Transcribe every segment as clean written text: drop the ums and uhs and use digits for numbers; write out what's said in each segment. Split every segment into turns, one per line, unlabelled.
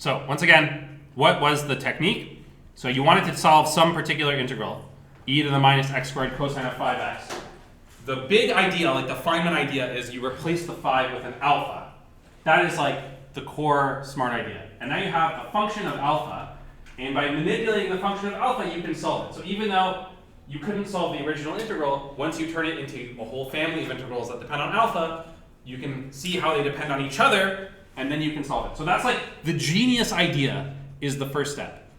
So once again, what was the technique? So you wanted to solve some particular integral, e to the minus x squared cosine of 5x. The big idea, like the Feynman idea, is you replace the 5 with an alpha. That is like the core smart idea. And now you have a function of alpha, and by manipulating the function of alpha, you can solve it. So even though you couldn't solve the original integral, once you turn it into a whole family of integrals that depend on alpha, you can see how they depend on each other, and then you can solve it. So that's like the genius idea is the first step.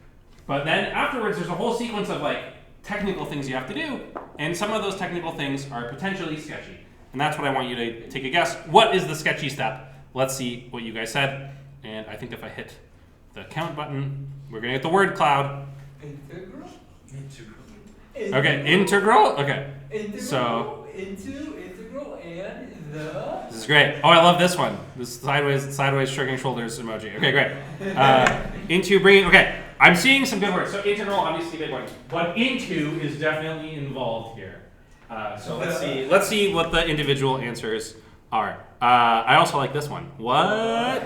But then afterwards, there's a whole sequence of like technical things you have to do, and some of those technical things are potentially sketchy. And that's what I want you to take a guess. What is the sketchy step? Let's see what you guys said. And I think if I hit the count button, we're going to get the word cloud.
Integral?
Okay, integral? Okay.
Integral
So
into integral and the...
This is great. Oh, I love this one. This sideways shrugging shoulders emoji. Okay, great. Into bringing, okay. I'm seeing some good words. So integral, obviously big one. But into is definitely involved here. So let's see what the individual answers are. I also like this one. What?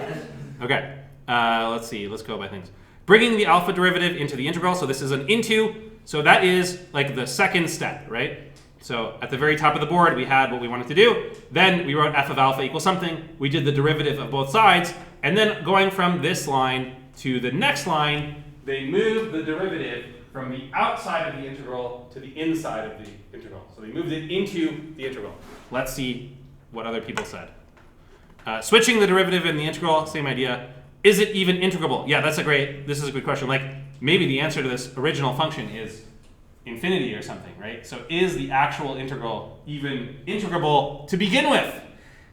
Okay. Let's see. Let's go by things. Bringing the alpha derivative into the integral. So this is an into. So that is like the second step, right? So at the very top of the board, we had what we wanted to do. Then we wrote f of alpha equals something. We did the derivative of both sides. And then going from this line to the next line, they moved the derivative from the outside of the integral to the inside of the integral. So they moved it into the integral. Let's see what other people said. Switching the derivative in the integral, same idea. Is it even integrable? Yeah, this is a good question. Like maybe the answer to this original function is infinity or something, right? So is the actual integral even integrable to begin with?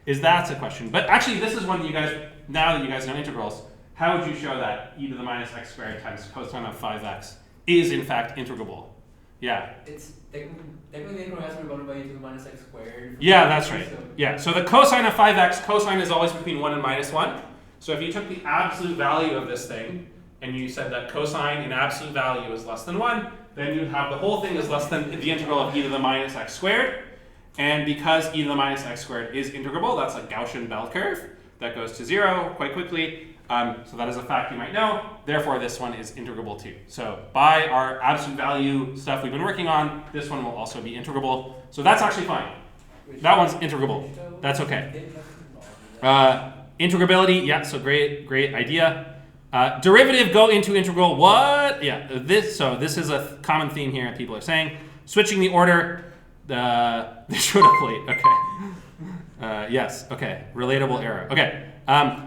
That's a question. But actually this is one that you guys, now that you guys know integrals, how would you show that e to the minus x squared times cosine of 5x is in fact integrable? Yeah.
It's technically the integral has to be divided by e to the minus x squared.
Yeah, that's right. Yeah, so the cosine of 5x, cosine is always between 1 and minus 1. So if you took the absolute value of this thing, and you said that cosine in absolute value is less than 1, then you'd have the whole thing is less than the integral of e to the minus x squared. And because e to the minus x squared is integrable, that's a Gaussian bell curve that goes to 0 quite quickly. So that is a fact you might know. Therefore, this one is integrable too. So by our absolute value stuff we've been working on, this one will also be integrable. So that's actually fine. That one's integrable. That's okay. Integrability, yeah, so great idea. Derivative go into integral, what? Yeah, this is a common theme here people are saying. Switching the order, they showed up late, okay. Yes, okay, relatable error. Okay,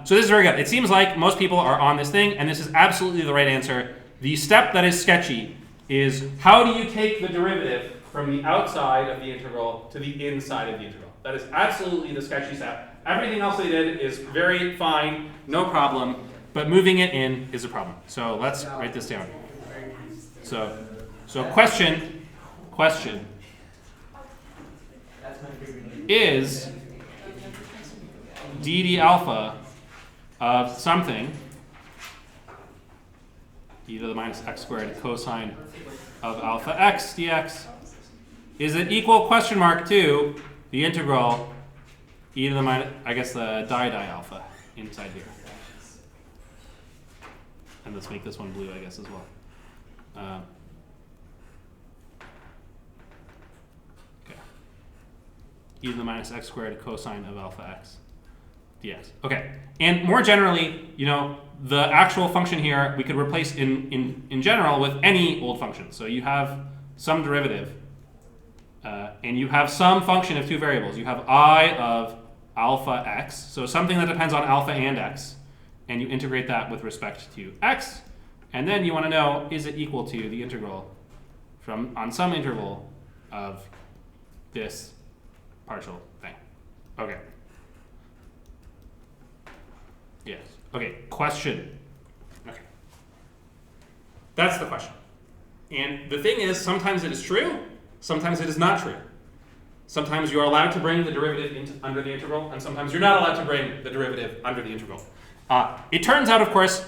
so this is very good. It seems like most people are on this thing, and this is absolutely the right answer. The step that is sketchy is how do you take the derivative from the outside of the integral to the inside of the integral? That is absolutely the sketchy step. Everything else they did is very fine, no problem, but moving it in is a problem. So let's write this down. So question is dd alpha of something, e to the minus x squared cosine of alpha x dx, is it equal question mark to the integral e to the minus, I guess the di alpha inside here. And let's make this one blue, I guess, as well. Okay. E to the minus x squared cosine of alpha x dx. Okay. And more generally, you know, the actual function here we could replace in general with any old function. So you have some derivative, and you have some function of two variables. You have I of alpha x, so something that depends on alpha and x, and you integrate that with respect to x, and then you want to know, is it equal to the integral from on some interval of this partial thing? Okay. Yes. Okay, question. Okay. That's the question. And the thing is, sometimes it is true, sometimes it is not true. Sometimes you are allowed to bring the derivative under the integral, and sometimes you're not allowed to bring the derivative under the integral. It turns out, of course,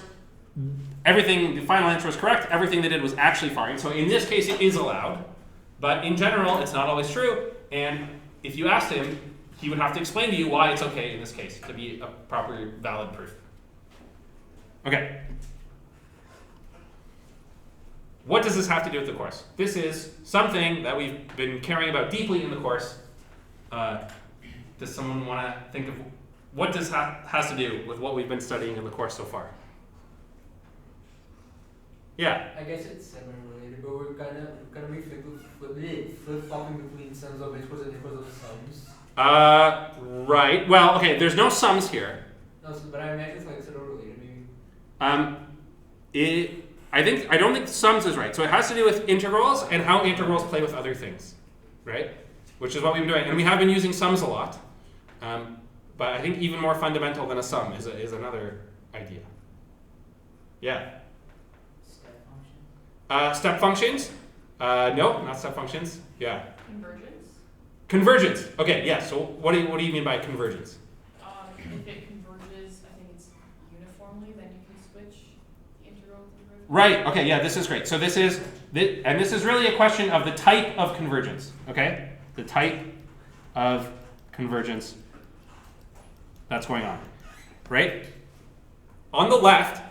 the final answer is correct. Everything they did was actually fine. So in this case, it is allowed. But in general, it's not always true. And if you asked him, he would have to explain to you why it's okay in this case to be a proper valid proof. Okay. What does this have to do with the course? This is something that we've been caring about deeply in the course. Does someone want to think of what this has to do with what we've been studying in the course so far? Yeah.
I guess it's semi-related, but we're gonna be flip-flopping between sums of integrals and integrals of sums.
Right. Well, okay. There's no sums here.
No, but I imagine it's like sort of related, maybe.
I don't think sums is right. So it has to do with integrals and how integrals play with other things, right? Which is what we've been doing, and we have been using sums a lot. But I think even more fundamental than a sum is another idea. Yeah. Step functions? No, not step functions. Yeah.
Convergence?
Convergence. Okay, yeah. So what do you mean by convergence?
If it converges, I think it's uniformly, then you can switch the integral to derivative.
Right. Okay. Yeah. This is great. So this is really a question of the type of convergence. Okay. The type of convergence that's going on. Right. On the left,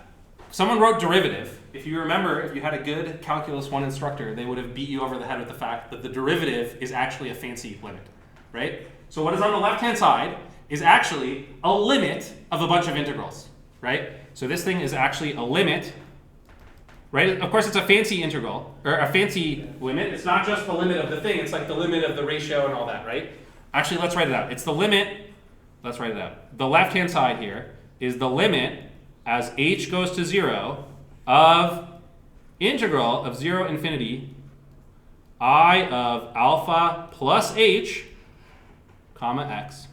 someone wrote derivative. If you remember, if you had a good Calculus 1 instructor, they would have beat you over the head with the fact that the derivative is actually a fancy limit, right? So what is on the left-hand side is actually a limit of a bunch of integrals, right? So this thing is actually a limit, right? Of course, it's a fancy integral, or a fancy limit. It's not just the limit of the thing. It's like the limit of the ratio and all that, right? Actually, let's write it out. It's the limit. Let's write it out. The left-hand side here is the limit as h goes to 0 of integral of 0 infinity I of alpha plus h comma x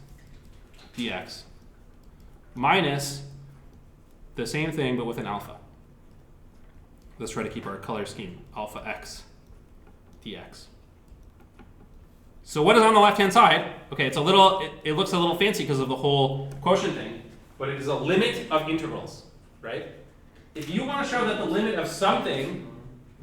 dx minus the same thing but with an alpha. Let's try to keep our color scheme, alpha x dx. So what is on the left-hand side? Okay, it's a little, it looks a little fancy because of the whole quotient thing, but it is a limit of integrals, right? If you want to show that the limit of something,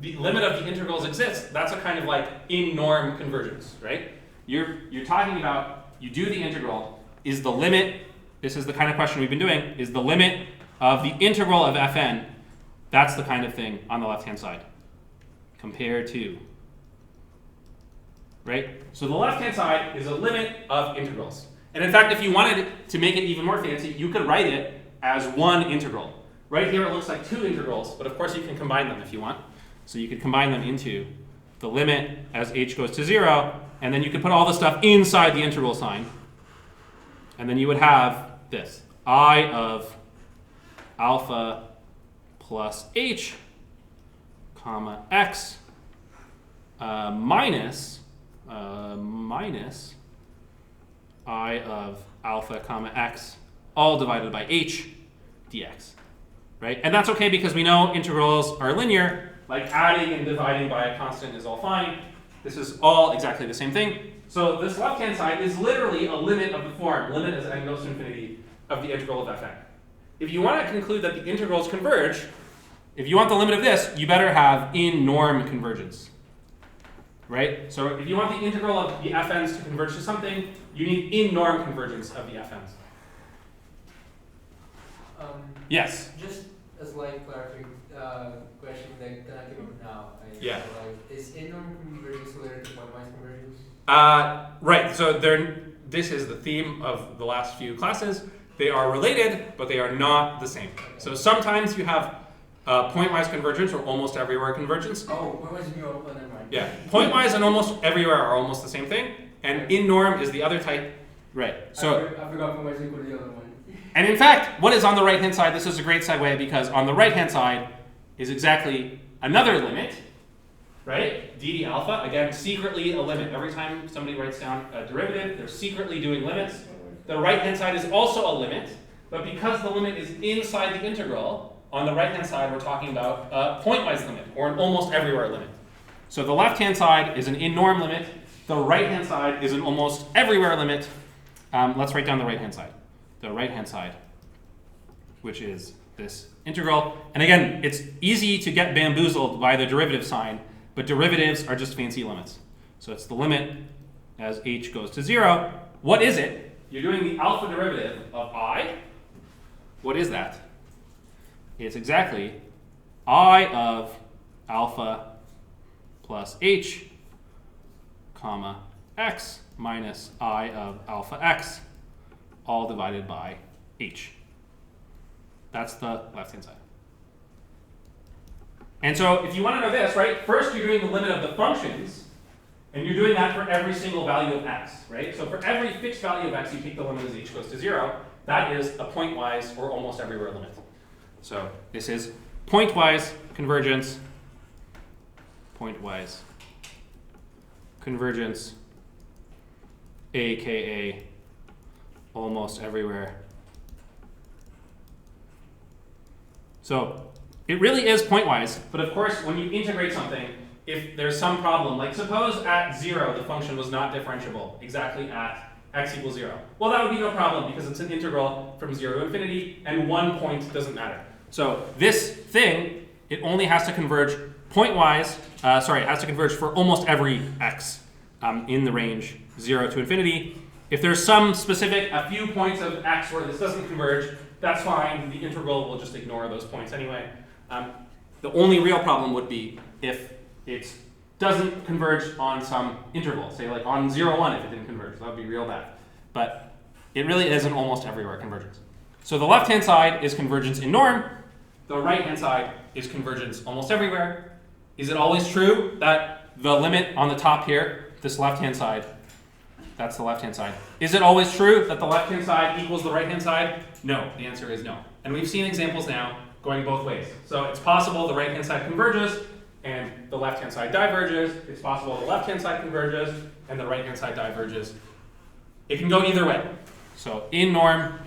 the limit of the integrals exists, that's a kind of like in-norm convergence, right? You're talking about, you do the integral, is the limit, this is the kind of question we've been doing, is the limit of the integral of fn, that's the kind of thing on the left-hand side, compared to, right? So the left-hand side is a limit of integrals. And in fact, if you wanted to make it even more fancy, you could write it as one integral. Right here it looks like two integrals, but of course you can combine them if you want. So you could combine them into the limit as h goes to 0, and then you could put all the stuff inside the integral sign. And then you would have this, I of alpha plus h, comma x, minus I of alpha comma x, all divided by h dx. Right? And that's okay because we know integrals are linear, like adding and dividing by a constant is all fine. This is all exactly the same thing. So this left-hand side is literally a limit of the form, limit as n goes to infinity of the integral of fn. If you want to conclude that the integrals converge, if you want the limit of this, you better have in-norm convergence. Right? So if you want the integral of the fn's to converge to something, you need in-norm convergence of the fn's. Yes.
Just a slight clarifying question that came up now.
Yeah.
Is in-norm convergence related to pointwise convergence?
Right. So this is the theme of the last few classes. They are related, but they are not the same. Okay. So sometimes you have pointwise convergence or almost everywhere convergence.
Oh, pointwise and never mind.
Yeah. Pointwise and almost everywhere are almost the same thing, and in-norm is the other type. Right. So
I forgot pointwise equal to the other one.
And in fact, what is on the right-hand side, this is a great segue because on the right-hand side is exactly another limit, right? dd alpha, again, secretly a limit. Every time somebody writes down a derivative, they're secretly doing limits. The right-hand side is also a limit, but because the limit is inside the integral, on the right-hand side we're talking about a pointwise limit, or an almost everywhere limit. So the left-hand side is an in-norm limit, the right-hand side is an almost everywhere limit. Let's write down the right-hand side. The right-hand side, which is this integral. And again, it's easy to get bamboozled by the derivative sign, but derivatives are just fancy limits. So it's the limit as h goes to 0. What is it? You're doing the alpha derivative of I. What is that? it's exactly I of alpha plus h, comma, x minus I of alpha x, all divided by h. That's the left-hand side. And so if you want to know this, right, first you're doing the limit of the functions, and you're doing that for every single value of x, right? So for every fixed value of x, you take the limit as h goes to 0. That is a pointwise or almost everywhere limit. So this is pointwise convergence, pointwise convergence, aka almost everywhere. So it really is pointwise, but of course when you integrate something, if there's some problem, like suppose at 0 the function was not differentiable exactly at x equals 0. Well, that would be no problem because it's an integral from 0 to infinity and 1 point doesn't matter. So this thing, it only has to converge pointwise, it has to converge for almost every x in the range 0 to infinity. If there's some specific, a few points of x where this doesn't converge, that's fine. The integral will just ignore those points anyway. The only real problem would be if it doesn't converge on some interval, say like on 0, 1 if it didn't converge. That would be real bad. But it really is an almost everywhere convergence. So the left-hand side is convergence in norm. The right-hand side is convergence almost everywhere. Is it always true that the limit on the top here, this left-hand side, that's the left-hand side. Is it always true that the left-hand side equals the right-hand side? No, the answer is no. And we've seen examples now going both ways. So it's possible the right-hand side converges and the left-hand side diverges. It's possible the left-hand side converges and the right-hand side diverges. It can go either way. So in norm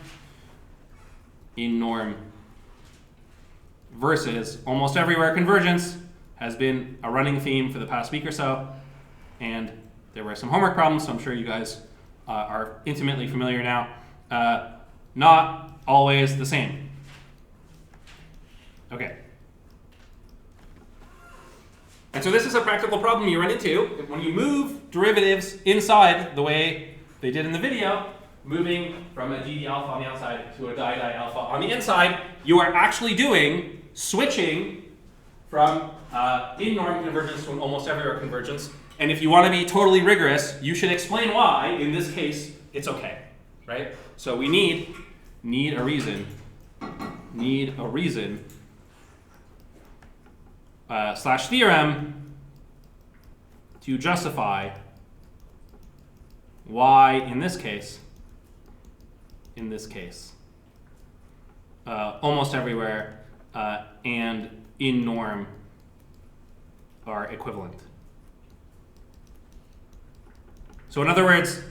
versus almost everywhere convergence has been a running theme for the past week or so. And there were some homework problems, so I'm sure you guys are intimately familiar now. Not always the same. Okay. And so this is a practical problem you run into when you move derivatives inside the way they did in the video, moving from a dd alpha on the outside to a di alpha on the inside. You are actually doing switching from in norm convergence to an almost everywhere convergence. And if you want to be totally rigorous, you should explain why, in this case, it's okay, right? So we need a reason slash theorem to justify why, in this case, almost everywhere and in norm are equivalent. So in other words,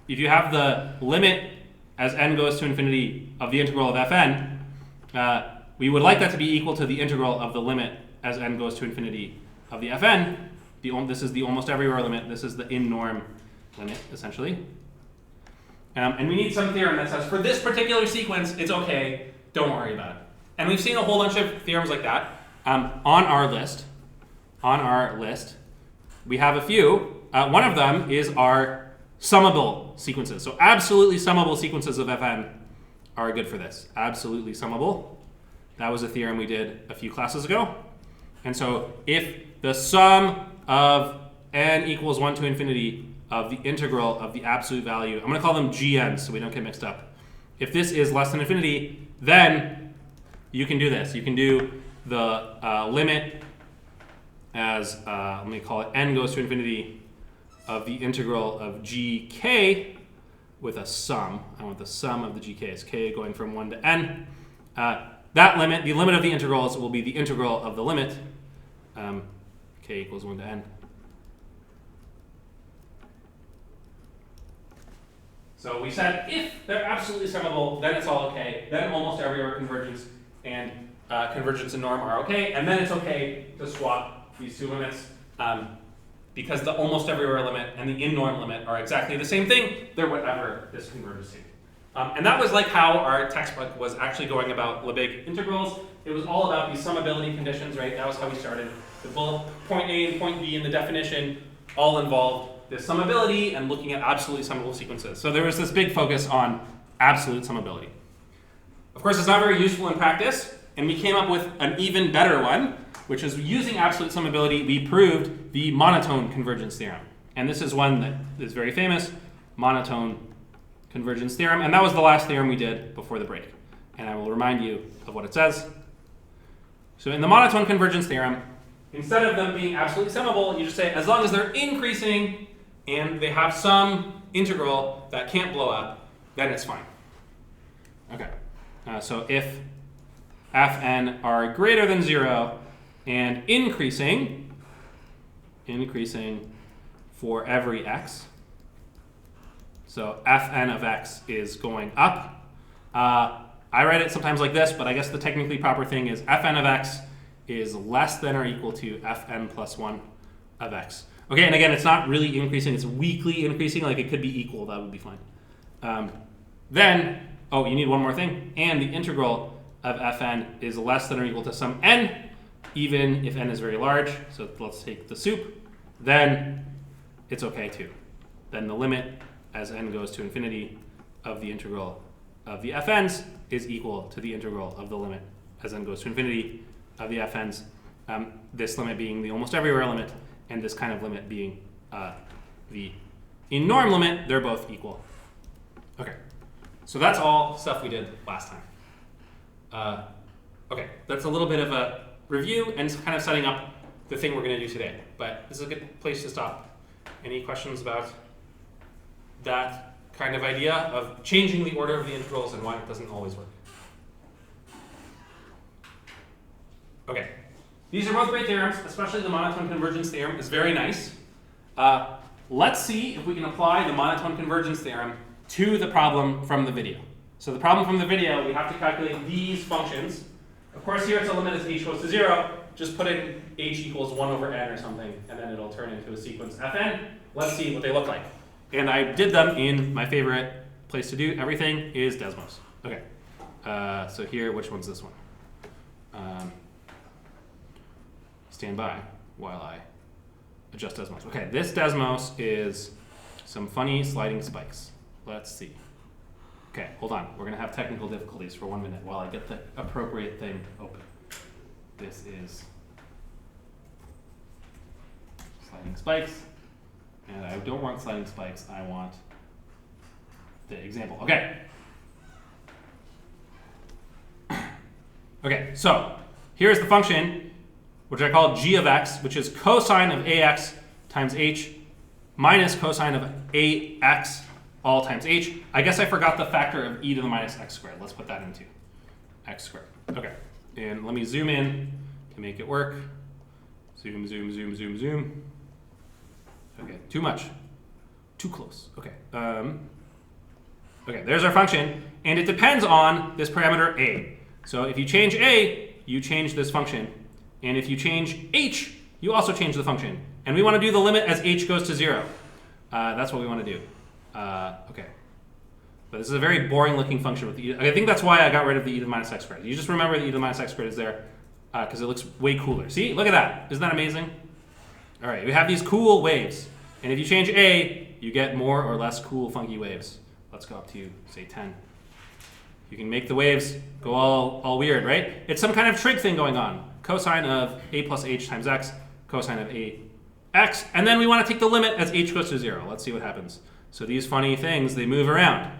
if you have the limit as n goes to infinity of the integral of fn, we would like that to be equal to the integral of the limit as n goes to infinity of the fn. This is the almost everywhere limit. This is the in norm limit, essentially. And we need some theorem that says, for this particular sequence, it's okay. Don't worry about it. And we've seen a whole bunch of theorems like that on our list. We have a few. One of them is our summable sequences. So absolutely summable sequences of fn are good for this. Absolutely summable. That was a theorem we did a few classes ago. And so if the sum of n equals 1 to infinity of the integral of the absolute value, I'm going to call them gn so we don't get mixed up. If this is less than infinity, then you can do this. You can do the limit as, let me call it n goes to infinity of the integral of gk with a sum. I want the sum of the gk's, k going from 1 to n. That limit, the limit of the integrals, will be the integral of the limit, k equals 1 to n. So we said if they're absolutely summable, then it's all okay. Then almost everywhere convergence and convergence and norm are okay. And then it's okay to swap these two limits because the almost everywhere limit and the in norm limit are exactly the same thing. They're whatever this converges to. And that was like how our textbook was actually going about Lebesgue integrals. It was all about these summability conditions, right? That was how we started. The point A and point B in the definition all involved this summability and looking at absolutely summable sequences. So there was this big focus on absolute summability. Of course, it's not very useful in practice. and we came up with an even better one, which is using absolute summability, we proved the monotone convergence theorem. And this is one that is very famous, monotone convergence theorem. And that was the last theorem we did before the break. And I will remind you of what it says. So in the monotone convergence theorem, instead of them being absolutely summable, you just say as long as they're increasing and they have some integral that can't blow up, then it's fine. Okay. So if fn are greater than 0 and increasing for every x, so fn of x is going up. I write it sometimes like this, but I guess the technically proper thing is fn of x is less than or equal to fn plus 1 of x. Okay, and again, it's not really increasing, it's weakly increasing, like it could be equal, that would be fine. Then, oh, you need one more thing, and the integral of fn is less than or equal to some n, even if n is very large, so let's take the soup, then it's okay too. Then the limit as n goes to infinity of the integral of the fn's is equal to the integral of the limit as n goes to infinity of the fn's, this limit being the almost everywhere limit, and this kind of limit being the in norm limit. They're both equal. Okay, so that's all stuff we did last time. Okay, that's a little bit of a review and kind of setting up the thing we're going to do today, but this is a good place to stop. Any questions about that kind of idea of changing the order of the integrals and why it doesn't always work? Okay, these are both great theorems, especially the monotone convergence theorem is very nice. Let's see if we can apply the monotone convergence theorem to the problem from the video. So the problem from the video, we have to calculate these functions. Of course, here it's a limit as h goes to 0. Just put in h equals 1 over n or something, and then it'll turn into a sequence fn. Let's see what they look like. And I did them in my favorite place to do everything is Desmos. Okay, so here, which one's this one? Stand by while I adjust Desmos. Okay, this Desmos is some funny sliding spikes. Let's see. Okay, hold on. We're going to have technical difficulties for 1 minute while I get the appropriate thing open. This is sliding spikes. And I don't want sliding spikes. I want the example. Okay. Okay, so here's the function, which I call g of x, which is cosine of ax times h minus cosine of ax all times h. I guess I forgot the factor of e to the minus x squared. Let's put that into x squared. Okay, and let me zoom in to make it work. Zoom, zoom, zoom, zoom, zoom. Okay, too much. Too close. Okay. Okay, there's our function, and it depends on this parameter a. So if you change a, you change this function. And if you change h, you also change the function. And we want to do the limit as h goes to 0. That's what we want to do. Okay. But this is a very boring looking function with the e. I think that's why I got rid of the e to the minus x squared. You just remember the e to the minus x squared is there because it looks way cooler. See, look at that. Isn't that amazing? All right, we have these cool waves. And if you change a, you get more or less cool, funky waves. Let's go up to, say, 10. You can make the waves go all weird, right? It's some kind of trig thing going on. Cosine of a plus h times x, cosine of a x. And then we want to take the limit as h goes to 0. Let's see what happens. So these funny things, they move around.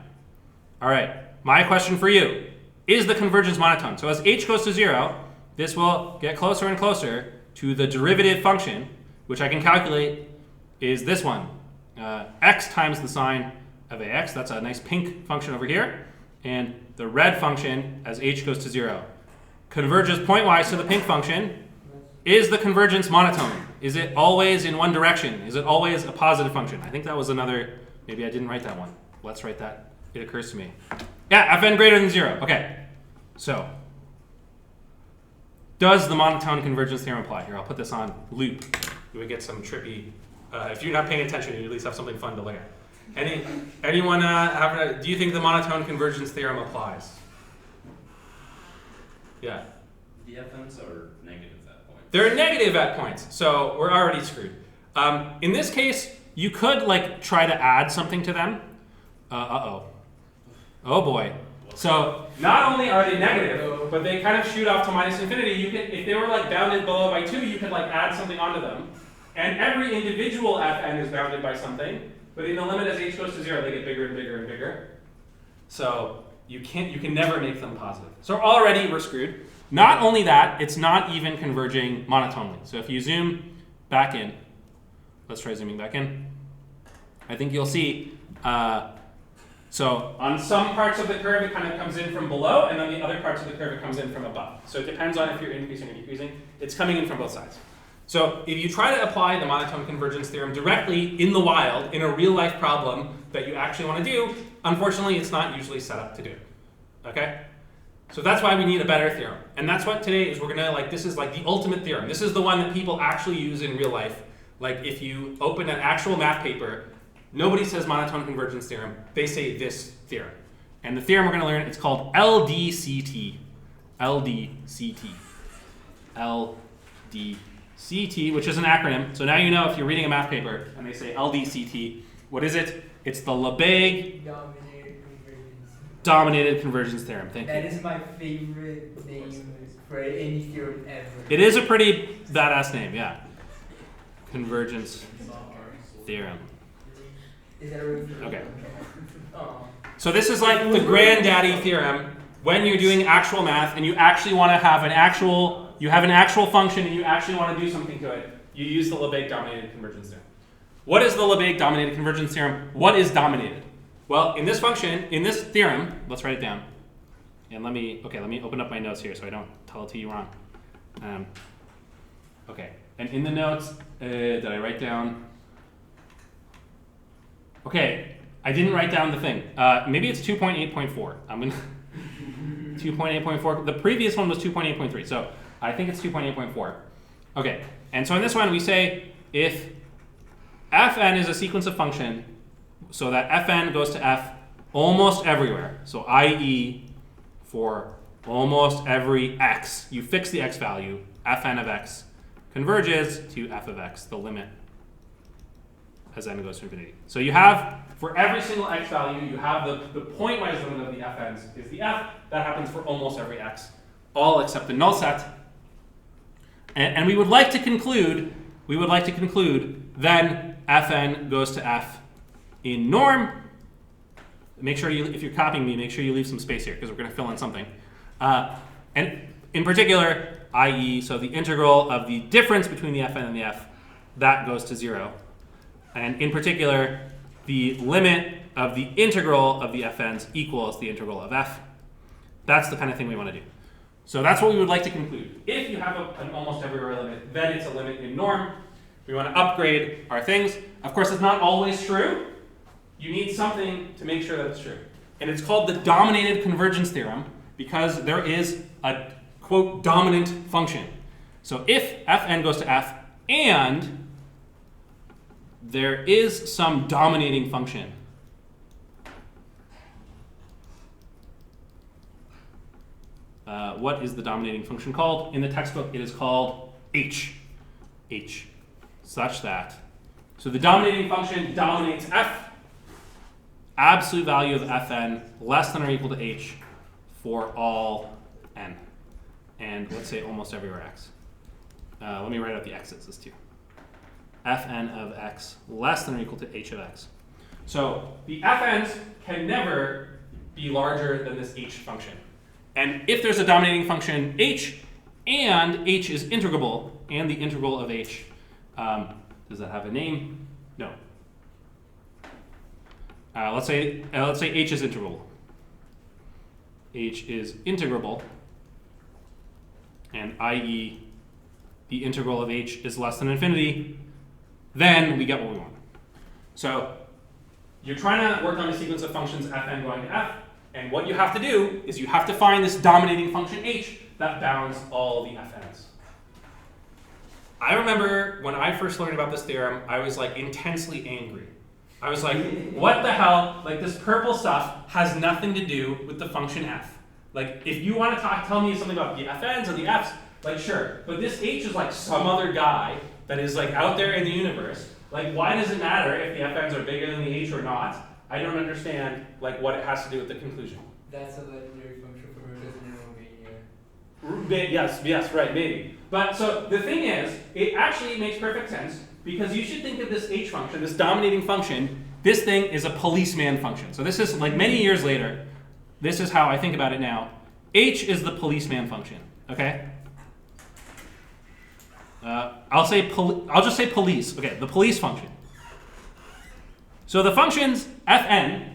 All right, my question for you. Is the convergence monotone? So as h goes to 0, this will get closer and closer to the derivative function, which I can calculate is this one. X times the sine of ax. That's a nice pink function over here. And the red function, as h goes to 0, converges pointwise to the pink function. Is the convergence monotone? Is it always in one direction? Is it always a positive function? I think that was another, maybe I didn't write that one. Let's write that. It occurs to me. Yeah, fn greater than 0. Okay, so does the monotone convergence theorem apply? Here, I'll put this on loop. You would get some trippy, if you're not paying attention, you at least have something fun to look at. Anyone do you think the monotone convergence theorem applies? Yeah.
The fn's are negative at points.
They're negative at points, so we're already screwed. In this case, you could like try to add something to them. Oh boy. So not only are they negative, but they kind of shoot off to minus infinity. You can, if they were like bounded below by 2, you could like add something onto them. And every individual Fn is bounded by something. But in the limit as h goes to 0, they get bigger and bigger and bigger. So you can never make them positive. So already we're screwed. Not only that, it's not even converging monotonely. So if you zoom back in, let's try zooming back in. I think you'll see, so on some parts of the curve it kind of comes in from below, and then the other parts of the curve it comes in from above. So it depends on if you're increasing or decreasing. It's coming in from both sides. So if you try to apply the monotone convergence theorem directly in the wild, in a real life problem that you actually want to do, unfortunately it's not usually set up to do. Okay? So that's why we need a better theorem. And that's what today is we're gonna like, this is like the ultimate theorem. This is the one that people actually use in real life. Like if you open an actual math paper, nobody says monotone convergence theorem, they say this theorem. And the theorem we're gonna learn, it's called LDCT. LDCT. LDCT, which is an acronym. So now you know if you're reading a math paper and they say LDCT, what is it? It's the Lebesgue Dominated Convergence theorem. Thank you.
That is my favorite name for any theorem ever.
It is a pretty badass name, yeah. Convergence theorem.
Is that a real theorem?
Okay.
Oh.
So this is like the granddaddy theorem when you're doing actual math and you actually want to have an actual, you have an actual function and you actually want to do something to it. You use the Lebesgue Dominated Convergence theorem. What is the Lebesgue Dominated Convergence theorem? What is dominated? Well, in this function, in this theorem, let's write it down. And let me open up my notes here so I don't tell it to you wrong. Okay, and in the notes, did I write down? Okay, I didn't write down the thing. Maybe it's 2.8.4. I'm gonna 2.8.4. The previous one was 2.8.3, so I think it's 2.8.4. Okay, and so in this one we say if fn is a sequence of function, so that fn goes to f almost everywhere. So i.e. for almost every x, you fix the x value, fn of x converges to f of x, the limit as n goes to infinity. So you have, for every single x value, you have the pointwise limit of the fn's is the f. That happens for almost every x, all except the null set. And we would like to conclude, then fn goes to f in norm. Make sure you, if you're copying me, make sure you leave some space here because we're going to fill in something. And in particular, i.e., so the integral of the difference between the fn and the f, that goes to 0. And in particular, the limit of the integral of the fn's equals the integral of f. That's the kind of thing we want to do. So that's what we would like to conclude. If you have an almost everywhere limit, then it's a limit in norm. We want to upgrade our things. Of course, it's not always true. You need something to make sure that it's true. And it's called the dominated convergence theorem because there is a, quote, dominant function. So if fn goes to f and there is some dominating function, what is the dominating function called? In the textbook, it is called h. H. Such that. So the dominating function dominates f, absolute value of fn less than or equal to h for all n. And let's say almost everywhere x. Let me write out the x's, this too. Fn of x less than or equal to h of x. So the fn's can never be larger than this h function. And if there's a dominating function h, and h is integrable, and the integral of h, does that have a name? No. Let's say h is integrable. H is integrable, and i.e. the integral of h is less than infinity, then we get what we want. So you're trying to work on a sequence of functions fn going to f, and what you have to do is you have to find this dominating function h that bounds all the fn's. I remember when I first learned about this theorem, I was like intensely angry. I was like, what the hell? Like this purple stuff has nothing to do with the function f. Like if you want to tell me something about the fn's or the f's, like sure, but this h is like some other guy that is like out there in the universe. Like why does it matter if the fn's are bigger than the h or not? I don't understand like what it has to do with the conclusion.
That's a legendary function for her, doesn't it?
Yes, right, maybe. But so the thing is, it actually makes perfect sense because you should think of this h function, this dominating function, this thing is a policeman function. So this is like many years later, this is how I think about it now. H is the policeman function, okay? I'll just say police, okay, the police function. So the functions fn,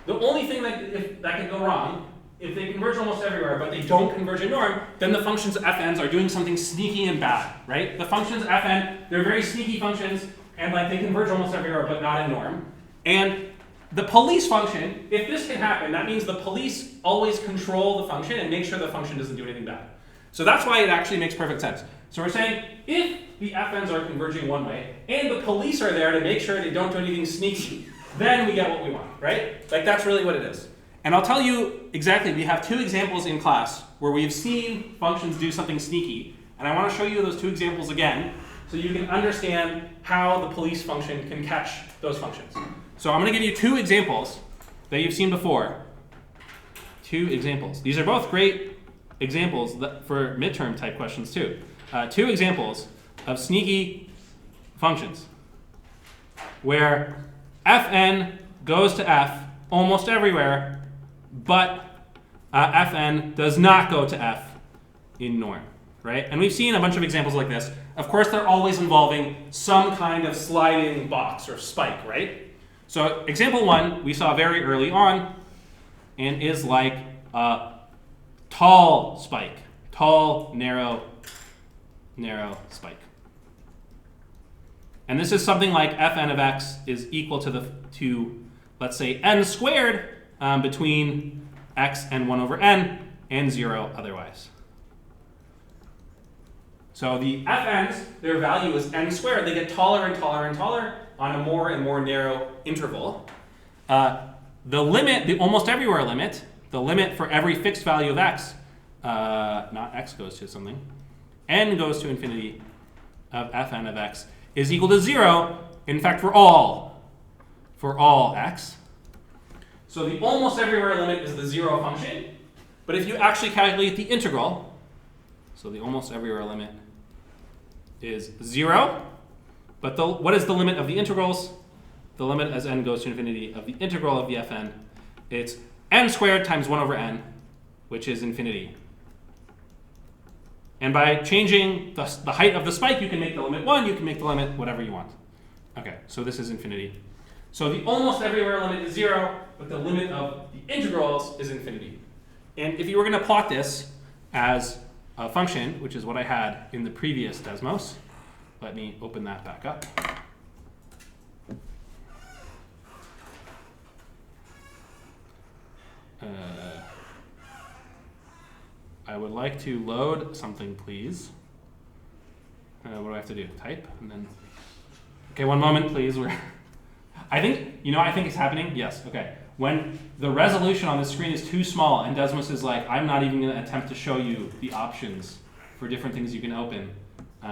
the only thing that can go wrong, if they converge almost everywhere, but they don't converge in norm, then the functions fn's are doing something sneaky and bad, right? The functions fn, they're very sneaky functions, and like they converge almost everywhere, but not in norm. And the police function, if this can happen, that means the police always control the function and make sure the function doesn't do anything bad. So that's why it actually makes perfect sense. So we're saying if the fn's are converging one way, and the police are there to make sure they don't do anything sneaky, then we get what we want, right? Like that's really what it is. And I'll tell you exactly, we have two examples in class where we've seen functions do something sneaky, and I want to show you those two examples again so you can understand how the police function can catch those functions. So I'm going to give you two examples that you've seen before. Two examples. These are both great examples for midterm type questions too. Two examples of sneaky functions where fn goes to f almost everywhere, but fn does not go to f in norm, right? And we've seen a bunch of examples like this. Of course, they're always involving some kind of sliding box or spike, right? So example one we saw very early on and is like a tall spike, tall, narrow spike. And this is something like fn of x is equal to let's say n squared between x and 1 over n and 0 otherwise. So the fn's, their value is n squared. They get taller and taller and taller on a more and more narrow interval. The limit, the almost everywhere limit, the limit for every fixed value of x, not x goes to something, n goes to infinity of fn of x is equal to 0, in fact, for all x. So the almost everywhere limit is the 0 function, but if you actually calculate the integral, so the almost everywhere limit is 0, but what is the limit of the integrals? The limit as n goes to infinity of the integral of the fn, it's n squared times 1 over n, which is infinity. And by changing the height of the spike, you can make the limit 1, you can make the limit whatever you want. Okay, so this is infinity. So the almost everywhere limit is 0, but the limit of the integrals is infinity. And if you were going to plot this as a function, which is what I had in the previous Desmos, let me open that back up. I would like to load something, please. What do I have to do? Type and then. Okay, one moment, please. I think it's happening. Yes. Okay. When the resolution on the screen is too small, and Desmos is like, I'm not even going to attempt to show you the options for different things you can open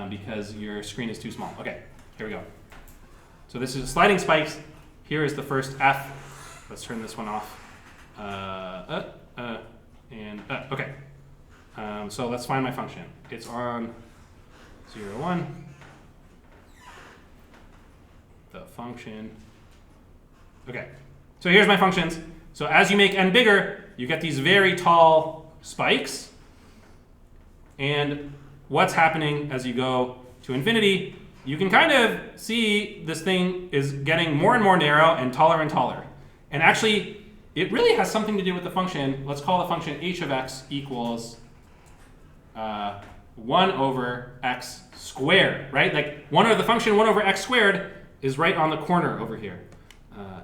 because your screen is too small. Okay. Here we go. So this is sliding spikes. Here is the first f. Let's turn this one off. Okay. So let's find my function. It's on 0, 1. The function. Okay. So here's my functions. So as you make n bigger, you get these very tall spikes. And what's happening as you go to infinity, you can kind of see this thing is getting more and more narrow and taller and taller. And actually, it really has something to do with the function. Let's call the function h of x equals 1 over x squared, right? Like the function 1 over x squared is right on the corner over here,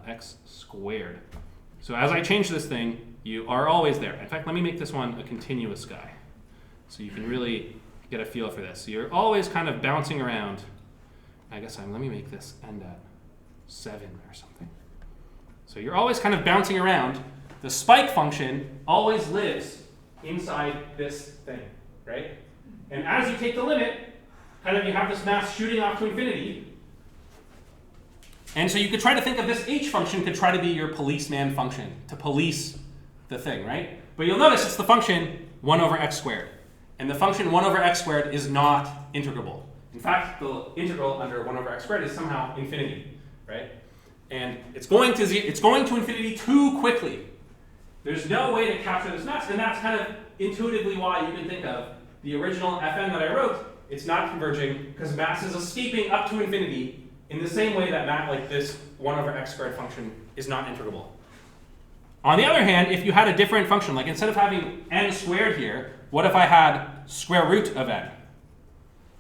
x squared. So as I change this thing, you are always there. In fact, let me make this one a continuous guy so you can really get a feel for this. So you're always kind of bouncing around. I guess let me make this end at 7 or something. So you're always kind of bouncing around. The spike function always lives inside this thing, right? And as you take the limit, kind of you have this mass shooting off to infinity. And so you could try to think of this h function could try to be your policeman function, to police the thing, right? But you'll notice it's the function 1 over x squared. And the function 1 over x squared is not integrable. In fact, the integral under 1 over x squared is somehow infinity, right? And it's going to infinity too quickly. There's no way to capture this mass, and that's kind of intuitively why you can think of the original Fn that I wrote. It's not converging because mass is escaping up to infinity in the same way that like this 1 over x squared function is not integrable. On the other hand, if you had a different function, like instead of having n squared here, what if I had square root of n?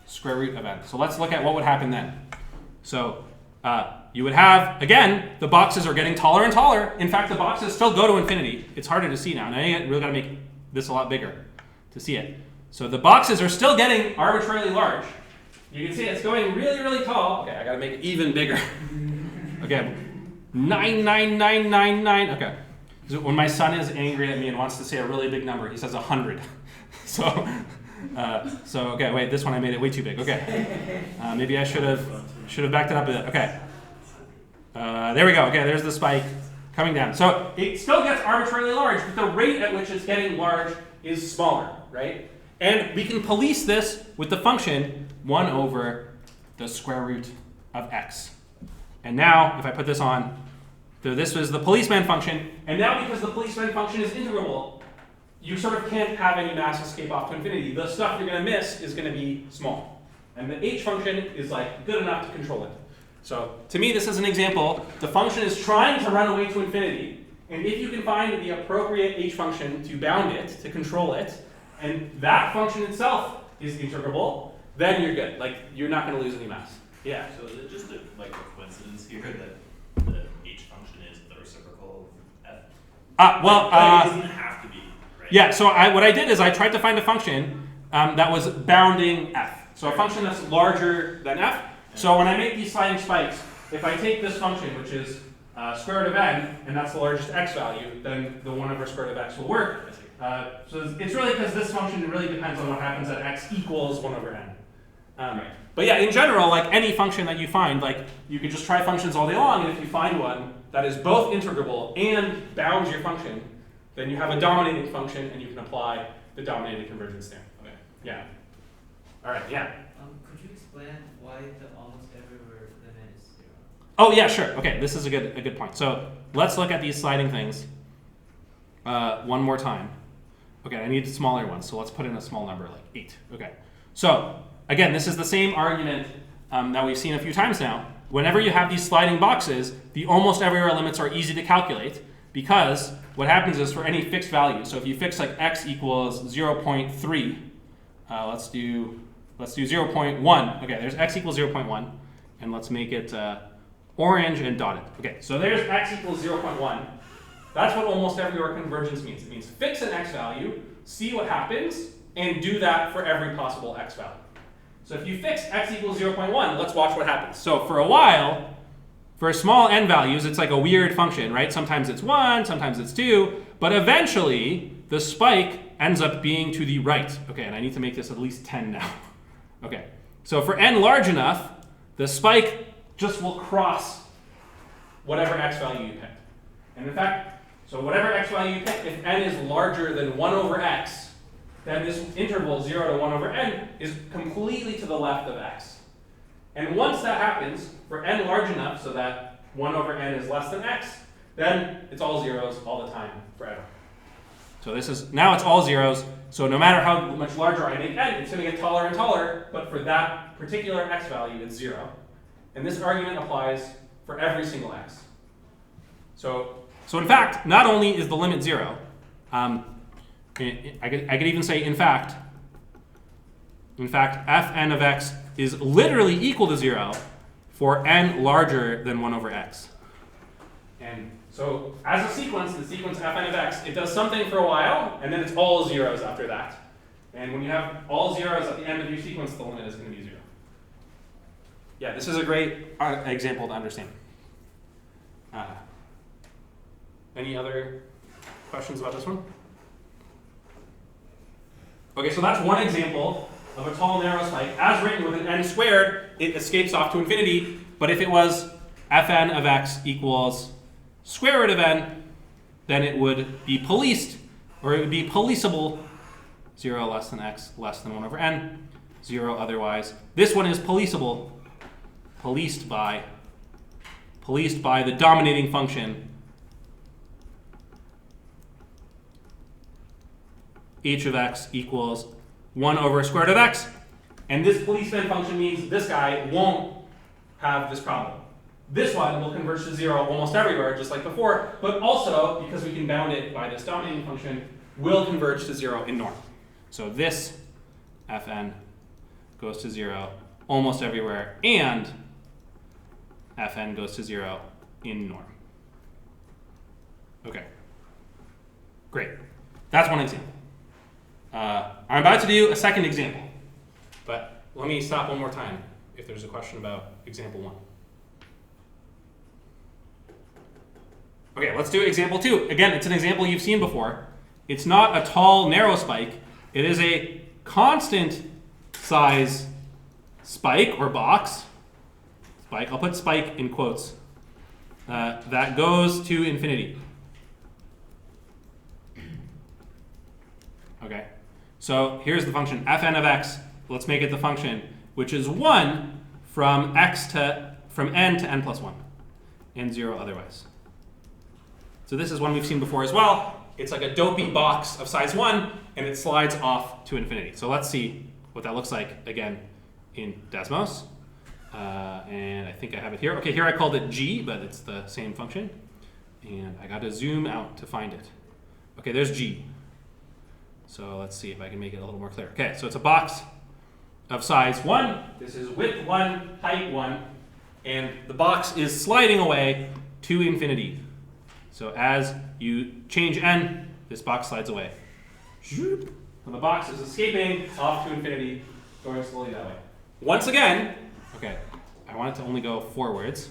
Square root of n. So let's look at what would happen then. So you would have, again, the boxes are getting taller and taller. In fact, the boxes still go to infinity. It's harder to see now. Now you really got to make this a lot bigger to see it. So the boxes are still getting arbitrarily large. You can see it's going really, really tall. Okay, I got to make it even bigger. Okay, 99999. Okay. So when my son is angry at me and wants to say a really big number, he says 100. So okay, wait, this one I made it way too big. Okay, maybe I should have backed it up a bit. Okay, there we go. Okay, there's the spike coming down. So it still gets arbitrarily large, but the rate at which it's getting large is smaller, right? And we can police this with the function 1 over the square root of x. And now, if I put this on, so this was the policeman function, and now because the policeman function is integrable, you sort of can't have any mass escape off to infinity. The stuff you're going to miss is going to be small. And the h function is like good enough to control it. So to me, this is an example. The function is trying to run away to infinity, and if you can find the appropriate h function to bound it, to control it, and that function itself is integrable, then you're good. Like, you're not going to lose any mass. Yeah?
So is it just a coincidence here that the h function is the reciprocal of f? It doesn't have to be, right?
Yeah, so what I did is I tried to find a function that was bounding f. So a function that's larger than f. So when I make these sliding spikes, if I take this function, which is square root of n, and that's the largest x value, then the 1 over square root of x will work. So it's really because this function really depends on what happens at x equals 1 over n. But yeah, in general, like any function that you find, like you could just try functions all day long, and if you find one that is both integrable and bounds your function, then you have a dominating function, and you can apply the dominated convergence theorem. Okay. Yeah. All right. Yeah.
Could you explain why the almost everywhere limit is 0?
Oh yeah, sure. Okay, this is a good point. So let's look at these sliding things one more time. Okay, I need smaller ones, so let's put in a small number like 8. Okay. So again, this is the same argument that we've seen a few times now. Whenever you have these sliding boxes, the almost everywhere limits are easy to calculate because what happens is for any fixed value, so if you fix like x equals 0.3, let's do 0.1. Okay, there's x equals 0.1, and let's make it orange and dotted. Okay, so there's x equals 0.1. That's what almost everywhere convergence means. It means fix an x value, see what happens, and do that for every possible x value. So if you fix x equals 0.1, let's watch what happens. So for a while, for small n values, it's like a weird function, right? Sometimes it's 1, sometimes it's 2, but eventually the spike ends up being to the right. Okay, and I need to make this at least 10 now. Okay, so for n large enough, the spike just will cross whatever x value you picked. And in fact, so whatever x value you pick, if n is larger than 1 over x, then this interval 0 to 1 over n is completely to the left of x. And once that happens, for n large enough so that 1 over n is less than x, then it's all zeros all the time forever. So now it's all zeros, so no matter how much larger I make n, it's going to get taller and taller, but for that particular x value, it's 0. And this argument applies for every single x. So in fact, not only is the limit 0, I could even say, in fact, fn of x is literally equal to 0 for n larger than 1 over x. And so as a sequence, the sequence fn of x, it does something for a while, and then it's all zeros after that. And when you have all zeros at the end of your sequence, the limit is going to be 0. Yeah, this is a great example to understand. Any other questions about this one? Okay, so that's one example of a tall, narrow spike. As written with an n squared, it escapes off to infinity. But if it was fn of x equals square root of n, then it would be policed, or it would be policeable, 0 less than x less than 1 over n, 0 otherwise. This one is policeable, policed by the dominating function h of x equals 1 over square root of x. And this policeman function means this guy won't have this problem. This one will converge to 0 almost everywhere, just like before, but also, because we can bound it by this dominating function, will converge to 0 in norm. So this Fn goes to 0 almost everywhere, and Fn goes to 0 in norm. Okay, great. That's one example. I'm about to do a second example, but let me stop one more time if there's a question about example 1. Okay, let's do example 2. Again, it's an example you've seen before. It's not a tall, narrow spike. It is a constant size spike or box. Spike, I'll put spike in quotes. That goes to infinity. Okay, so here's the function fn of x. Let's make it the function, which is 1 from n to n plus 1, and 0 otherwise. So this is one we've seen before as well. It's like a dopey box of size 1, and it slides off to infinity. So let's see what that looks like again in Desmos. And I think I have it here. Okay, here I called it g, but it's the same function. And I got to zoom out to find it. Okay, there's g. So let's see if I can make it a little more clear. Okay, so it's a box of size 1. This is width 1, height 1. And the box is sliding away to infinity. So as you change n, this box slides away. And the box is escaping off to infinity, going slowly that way. Once again, okay, I want it to only go forwards.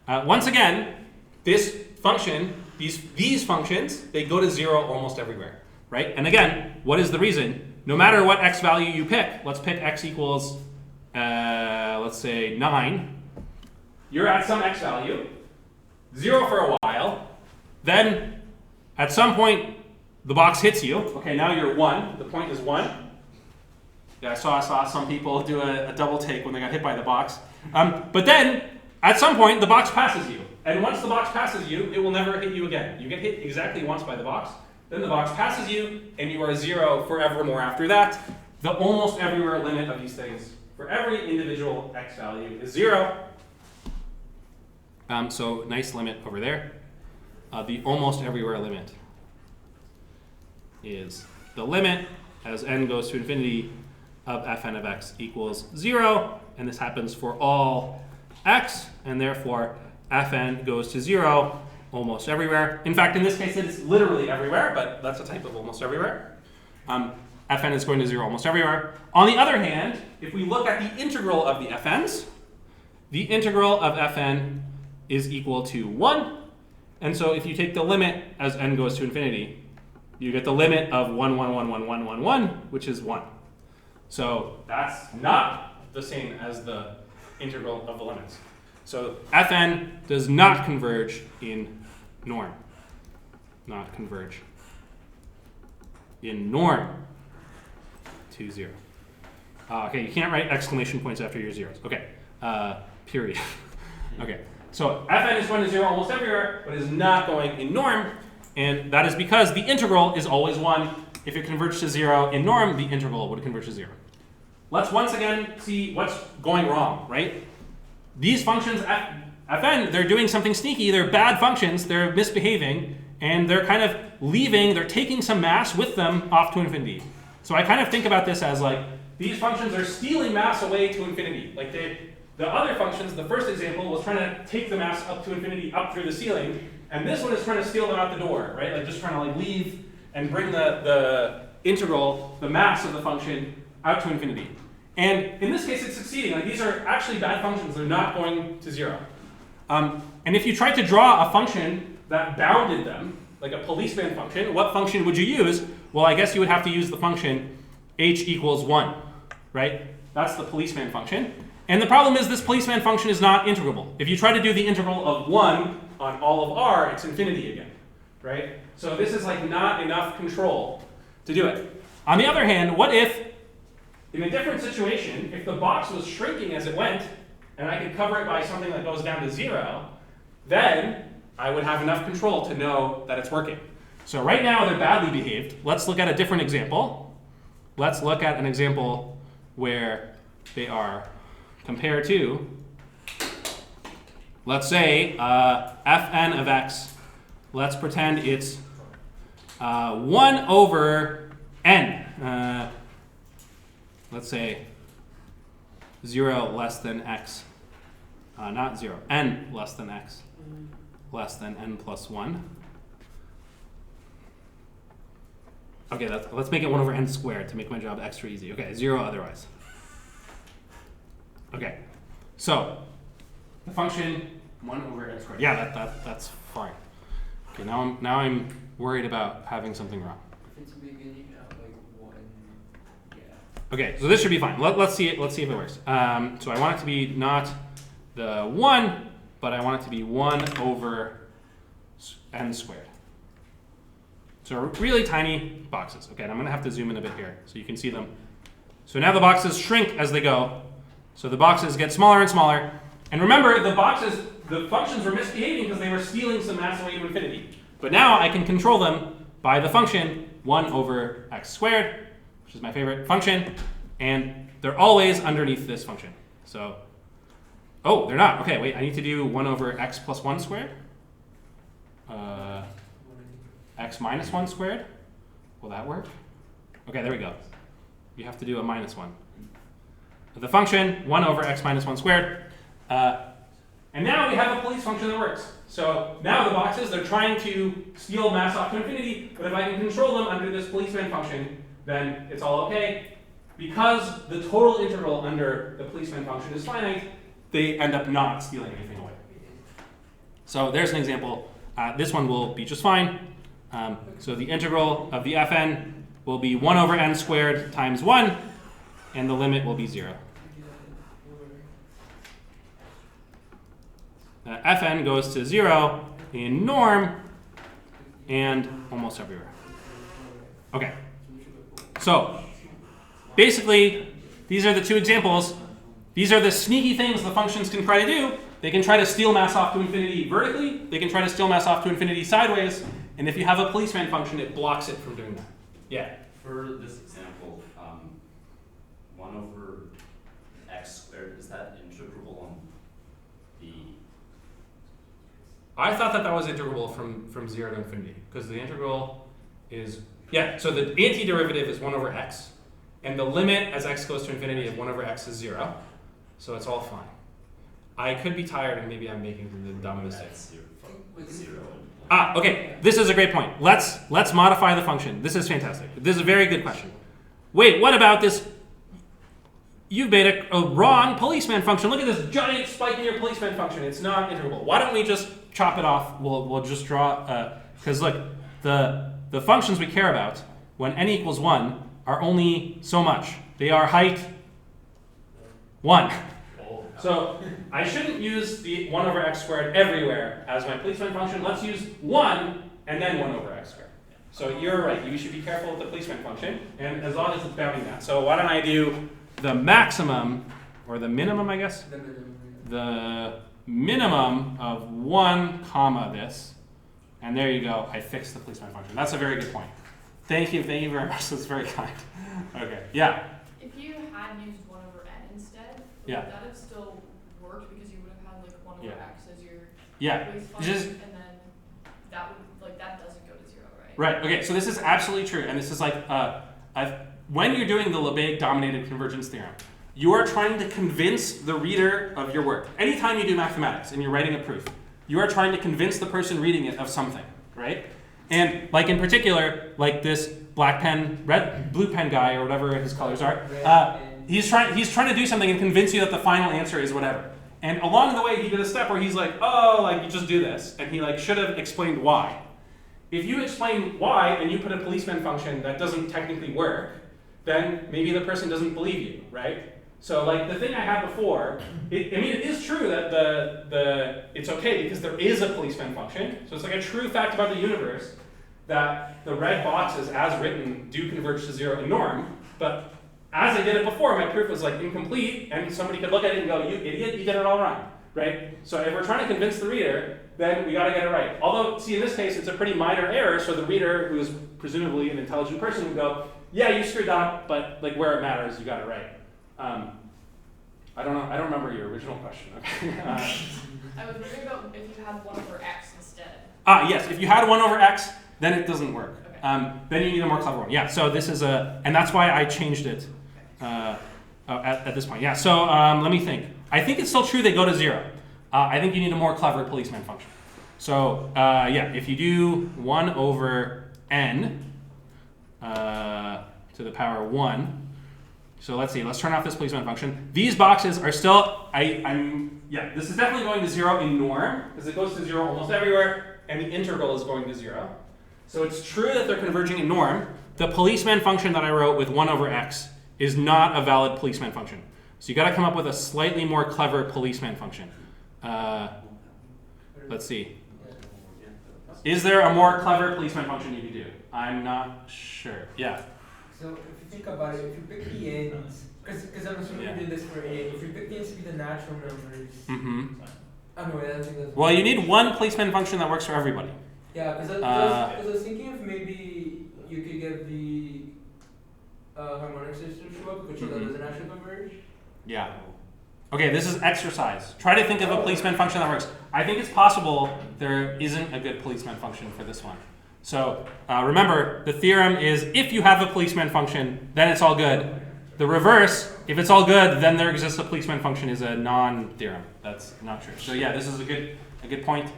Once again, this function, these functions, they go to 0 almost everywhere, right? And again, what is the reason? No matter what x value you pick, let's pick x equals, let's say 9. You're at some x value, 0 for a while. Then, at some point, the box hits you. Okay, now you're 1. The point is 1. Yeah, I saw some people do a double take when they got hit by the box. But then, at some point, the box passes you. And once the box passes you, it will never hit you again. You get hit exactly once by the box. Then the box passes you, and you are 0 forevermore after that. The almost everywhere limit of these things for every individual x value is 0. So nice limit over there. The almost everywhere limit is the limit as n goes to infinity of fn of x equals 0. And this happens for all x, and therefore fn goes to 0 almost everywhere. In fact, in this case, it is literally everywhere, but that's a type of almost everywhere. Fn is going to 0 almost everywhere. On the other hand, if we look at the integral of the fn's, the integral of fn is equal to 1. And so if you take the limit as n goes to infinity, you get the limit of 1, 1, 1, 1, 1, 1, 1, which is 1. So that's not the same as the integral of the limits. So Fn does not converge in norm. Not converge in norm to 0. Okay, you can't write exclamation points after your zeros. Okay, period. Okay. So Fn is going to 0 almost everywhere, but is not going in norm, and that is because the integral is always 1. If it converges to 0 in norm, the integral would converge to 0. Let's once again see what's going wrong, right? These functions, Fn, they're doing something sneaky. They're bad functions. They're misbehaving, and they're kind of leaving, they're taking some mass with them off to infinity. So I kind of think about this as like, these functions are stealing mass away to infinity. Like the other functions, the first example, was trying to take the mass up to infinity, up through the ceiling, and this one is trying to steal them out the door, right? Like just trying to like leave and bring the integral, the mass of the function, out to infinity. And in this case, it's succeeding. Like these are actually bad functions. They're not going to 0. And if you tried to draw a function that bounded them, like a policeman function, what function would you use? Well, I guess you would have to use the function h equals 1, right? That's the policeman function. And the problem is this policeman function is not integrable. If you try to do the integral of 1 on all of r, it's infinity again. right? So this is like not enough control to do it. On the other hand, what if, in a different situation, if the box was shrinking as it went, and I could cover it by something that goes down to 0, then I would have enough control to know that it's working. So right now they're badly behaved. Let's look at a different example. Let's look at an example where they are compared to, let's say, fn of x. Let's pretend it's 1 over n. Let's say 0 less than x. Not 0, n less than x, less than n plus 1. Okay, let's make it 1 over n squared to make my job extra easy. Okay, 0 otherwise. Okay, so the function 1 over n squared. Yeah, that's fine. Okay, now I'm worried about having something wrong.
If it's beginning at like 1, yeah.
Okay, so this should be fine. Let's see it. Let's see if it works. So I want it to be not the 1, but I want it to be 1 over n squared. So really tiny boxes. Okay, and I'm going to have to zoom in a bit here so you can see them. So now the boxes shrink as they go. So the boxes get smaller and smaller. And remember, the functions were misbehaving because they were stealing some mass away to infinity. But now I can control them by the function 1 over x squared, which is my favorite function. And they're always underneath this function. So, oh, they're not. Okay, wait, I need to do 1 over x plus 1 squared. X minus 1 squared. Will that work? Okay, there we go. You have to do a minus 1. The function 1 over x minus 1 squared. And now we have a police function that works. So now the boxes, they're trying to steal mass off to infinity, but if I can control them under this policeman function, then it's all okay. Because the total integral under the policeman function is finite, they end up not stealing anything away. So there's an example. This one will be just fine. So the integral of the fn will be 1 over n squared times 1, and the limit will be 0. Fn goes to 0 in norm and almost everywhere. Okay. So basically, these are the two examples. These are the sneaky things the functions can try to do. They can try to steal mass off to infinity vertically. They can try to steal mass off to infinity sideways. And if you have a policeman function, it blocks it from doing that. Yeah?
For this example, 1 over x squared, is that integrable on the...
I thought that was integrable from 0 to infinity. Because the integral is... Yeah, so the antiderivative is 1 over x. And the limit as x goes to infinity of 1 over x is 0. So it's all fine. I could be tired and maybe I'm making the dumb mistake.
Zero.
Okay. This is a great point. Let's modify the function. This is fantastic. This is a very good question. Wait, what about this? You've made a wrong policeman function. Look at this giant spike in your policeman function. It's not integrable. Why don't we just chop it off? We'll just draw, because look, the functions we care about when n equals 1 are only so much. They are height 1. So I shouldn't use the 1 over x squared everywhere as my policeman function. Let's use 1 and then 1 over x squared. So you're right. You should be careful with the policeman function, and as long as it's bounding that. So why don't I do the maximum, or the minimum, I guess? The minimum of 1 comma this. And there you go. I fixed the policeman function. That's a very good point. Thank you very much. That's very kind. Okay. Yeah.
If you had used 1 over n instead,
Yeah.
that would still work because you would have had like 1 over
Yeah.
x as your
Yeah.
base function,
Just-
and then that would that doesn't go to 0, right?
Right. Okay. So this is absolutely true, and this is like when you're doing the Lebesgue Dominated Convergence theorem, you are trying to convince the reader of your work. Anytime you do mathematics and you're writing a proof, you are trying to convince the person reading it of something, right? And like in particular, like this black pen, blue pen guy, or whatever his colors are, he's trying to do something and convince you that the final answer is whatever. And along the way, he did a step where he's like, oh, like you just do this, and he like should have explained why. If you explain why and you put a policeman function that doesn't technically work, then maybe the person doesn't believe you, right? So like the thing I had before, I mean, it is true that it's okay because there is a policeman function. So it's like a true fact about the universe that the red boxes as written do converge to 0 in norm. But as I did it before, my proof was like incomplete, and somebody could look at it and go, "You idiot, you did it all wrong." Right? So if we're trying to convince the reader, then we got to get it right. Although, see, in this case, it's a pretty minor error, so the reader, who is presumably an intelligent person, would go, "Yeah, you screwed that up, but like where it matters, you got it right." I don't know. I don't remember your original question. Okay.
I was wondering about if you had 1 over x instead.
Yes. If you had 1 over x, then it doesn't work.
Okay.
Then you need a more clever one. Yeah. So this is and that's why I changed it at this point. Yeah. So let me think. I think it's still true they go to 0. I think you need a more clever policeman function. So yeah, if you do 1 over n to the power 1. So let's see. Let's turn off this policeman function. These boxes are still. Yeah. This is definitely going to 0 in norm because it goes to 0 almost everywhere, and the integral is going to 0. So it's true that they're converging in norm. The policeman function that I wrote with 1 over x is not a valid policeman function. So you got to come up with a slightly more clever policeman function. Let's see. Is there a more clever policeman function you could do? I'm not sure. Yeah.
So if you think about it, if you pick the ends, because I'm assuming you did this for A, if you pick the ends to be the natural numbers,
Mm-hmm.
I don't know, I don't think that's.
Well, you need one policeman function that works for everybody.
Yeah, because I was thinking if maybe you could get the harmonic system to show up, which doesn't actually converge.
Yeah. Okay, this is exercise. Try to think of a policeman function that works. I think it's possible there isn't a good policeman function for this one. So remember, the theorem is if you have a policeman function, then it's all good. The reverse, if it's all good, then there exists a policeman function is a non-theorem. That's not true. So yeah, this is a good point.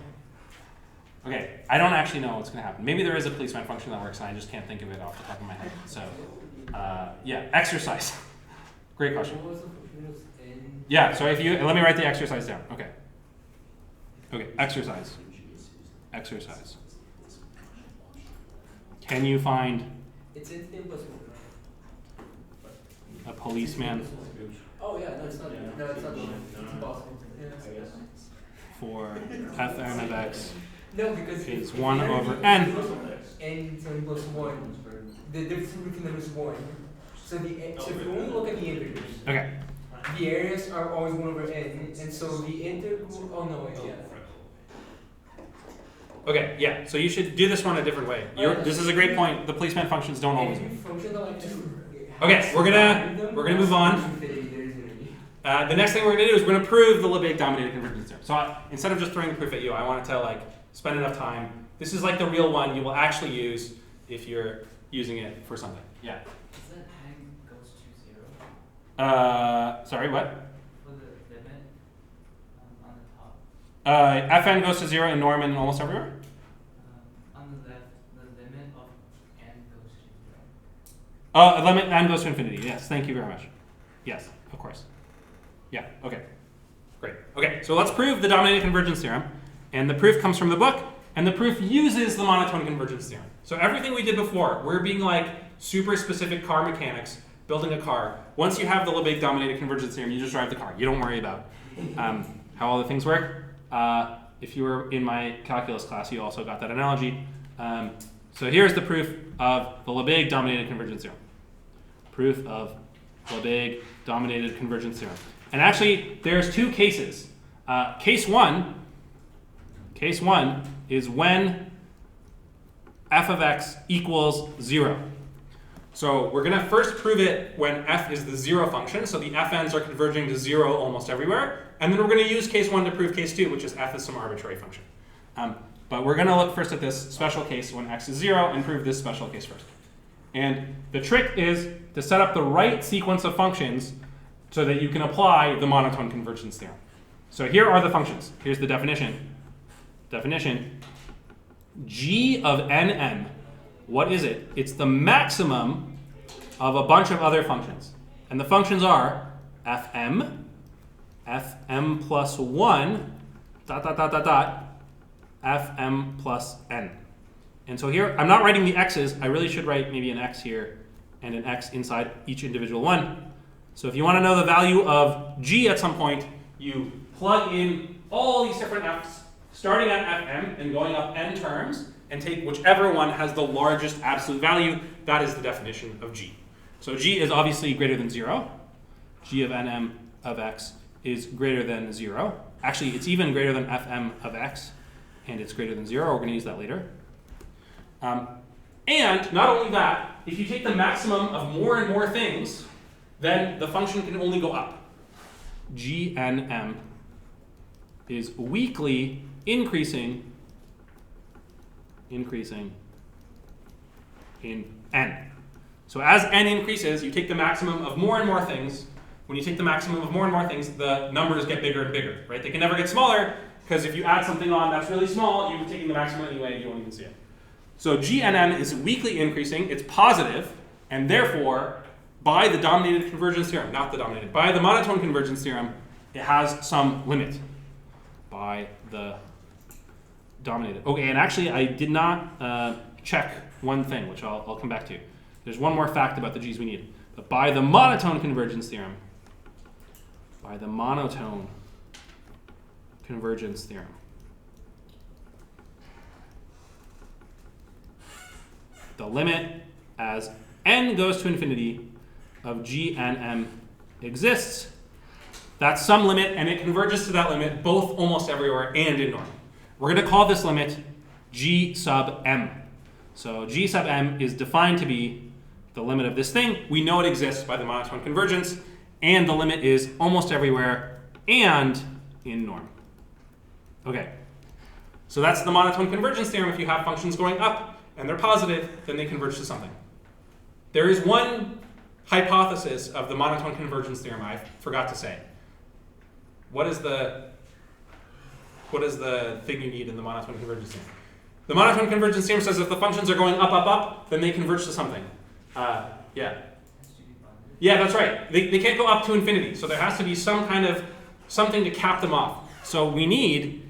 Okay, I don't actually know what's going to happen. Maybe there is a policeman function that works, and I just can't think of it off the top of my head. So yeah, exercise. Great question.
What was the function? It was n.
Yeah, so if you, let me write the exercise down. Okay. Okay, exercise. Exercise. Can you find
It's n plus 1.
a policeman
Oh yeah, no, it's not. No, it's not. It's impossible. Yeah.
for fn of x
No, because
is 1 over n?
N is n plus 1. The difference between them is 1. So so if you only look at the integers,
Okay.
the areas are always 1 over n, and so the integral. Oh no, wait, yeah.
Okay, yeah, so you should do this one a different way. This is a great point. The policeman functions don't always. Okay, we're gonna move on. The next thing we're gonna do is we're gonna prove the Lebesgue Dominated Convergence theorem. So instead of just throwing the proof at you, I wanted to spend enough time. This is like the real one you will actually use if you're using it for something. Yeah.
Does that n goes to 0?
Sorry, what?
For the limit on the top.
Fn goes to 0 in norm and almost everywhere?
On the left, the limit of n goes to 0.
Oh, limit n goes to infinity. Yes, thank you very much. Yes, of course. Yeah, okay. Great. Okay, so let's prove the dominated convergence theorem. And the proof comes from the book, and the proof uses the monotone convergence theorem. So everything we did before, we're being super specific car mechanics, building a car. Once you have the Lebesgue Dominated Convergence theorem, you just drive the car. You don't worry about how all the things work. If you were in my calculus class, you also got that analogy. So here's the proof of the Lebesgue Dominated Convergence theorem. Proof of Lebesgue Dominated Convergence theorem. And actually, there's two cases. Case one is when f of x equals 0. So we're going to first prove it when f is the 0 function, so the fn's are converging to 0 almost everywhere. And then we're going to use case 1 to prove case 2, which is f is some arbitrary function. But we're going to look first at this special case when x is 0 and prove this special case first. And the trick is to set up the right sequence of functions so that you can apply the monotone convergence theorem. So here are the functions. Here's the definition. G of nm. What is it? It's the maximum of a bunch of other functions. And the functions are fm, fm plus 1, fm plus n. And so here, I'm not writing the x's. I really should write maybe an x here and an x inside each individual one. So if you want to know the value of g at some point, you plug in all these different f's, starting at fm and going up n terms, and take whichever one has the largest absolute value. That is the definition of g. So g is obviously greater than 0. G of nm of x is greater than 0. Actually, it's even greater than fm of x, and it's greater than 0. We're going to use that later. And not only that, if you take the maximum of more and more things, then the function can only go up. GNM is weakly increasing in n. So as n increases, you take the maximum of more and more things. When you take the maximum of more and more things, the numbers get bigger and bigger, right? They can never get smaller, because if you add something on that's really small, you're taking the maximum anyway, you won't even see it. So GNN is weakly increasing, it's positive, and therefore, by the dominated convergence theorem, not the dominated, by the monotone convergence theorem, it has some limit by the dominated. Okay, and actually I did not check one thing, which I'll come back to. There's one more fact about the G's we need. But by the monotone convergence theorem, the limit as n goes to infinity of g and m exists. That's some limit, and it converges to that limit both almost everywhere and in norm. We're going to call this limit g sub m. So g sub m is defined to be the limit of this thing. We know it exists by the monotone convergence, and the limit is almost everywhere and in norm. Okay, so that's the monotone convergence theorem. If you have functions going up and they're positive, then they converge to something. There is one hypothesis of the monotone convergence theorem I forgot to say. What is the thing you need in the monotone convergence theorem? The monotone convergence theorem says if the functions are going up, up, up, then they converge to something. Yeah, that's right. They can't go up to infinity, so there has to be some kind of something to cap them off. So we need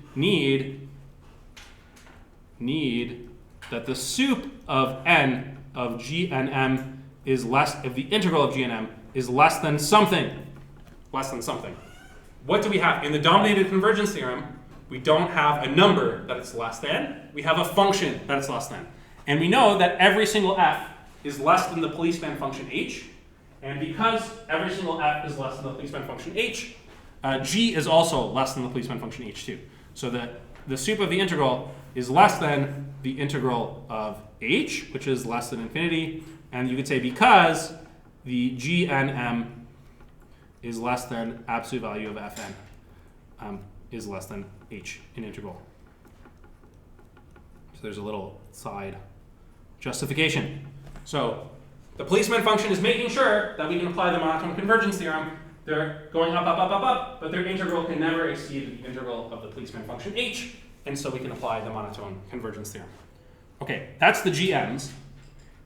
that the sup of n of g and m is less, if the integral of g and m is less than something. What do we have? In the dominated convergence theorem, we don't have a number that it's less than. We have a function that it's less than. And we know that every single f is less than the policeman function h. And because every single f is less than the policeman function h, g is also less than the policeman function h too. So that the sup of the integral is less than the integral of h, which is less than infinity. And you could say because the g and m is less than absolute value of fn is less than h in integral. So there's a little side justification. So the policeman function is making sure that we can apply the monotone convergence theorem. They're going up, up, up, up, up, but their integral can never exceed the integral of the policeman function h, and so we can apply the monotone convergence theorem. Okay, that's the GMs.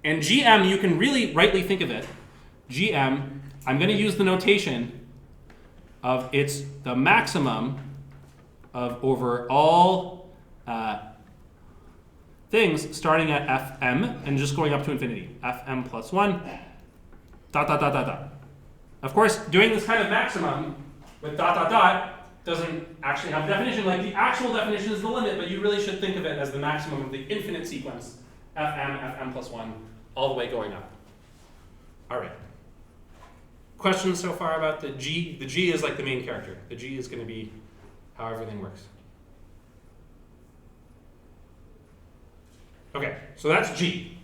And GM, you can really rightly think of it. GM, I'm going to use the notation of it's the maximum of over all things starting at fm and just going up to infinity. Fm plus 1, dot, dot, dot, dot, dot. Of course, doing this kind of maximum with dot, dot, dot doesn't actually have a definition. Like the actual definition is the limit, but you really should think of it as the maximum of the infinite sequence, fm plus 1, all the way going up. All right. Questions so far about the G? The G is like the main character. The G is going to be how everything works. Okay, so that's G.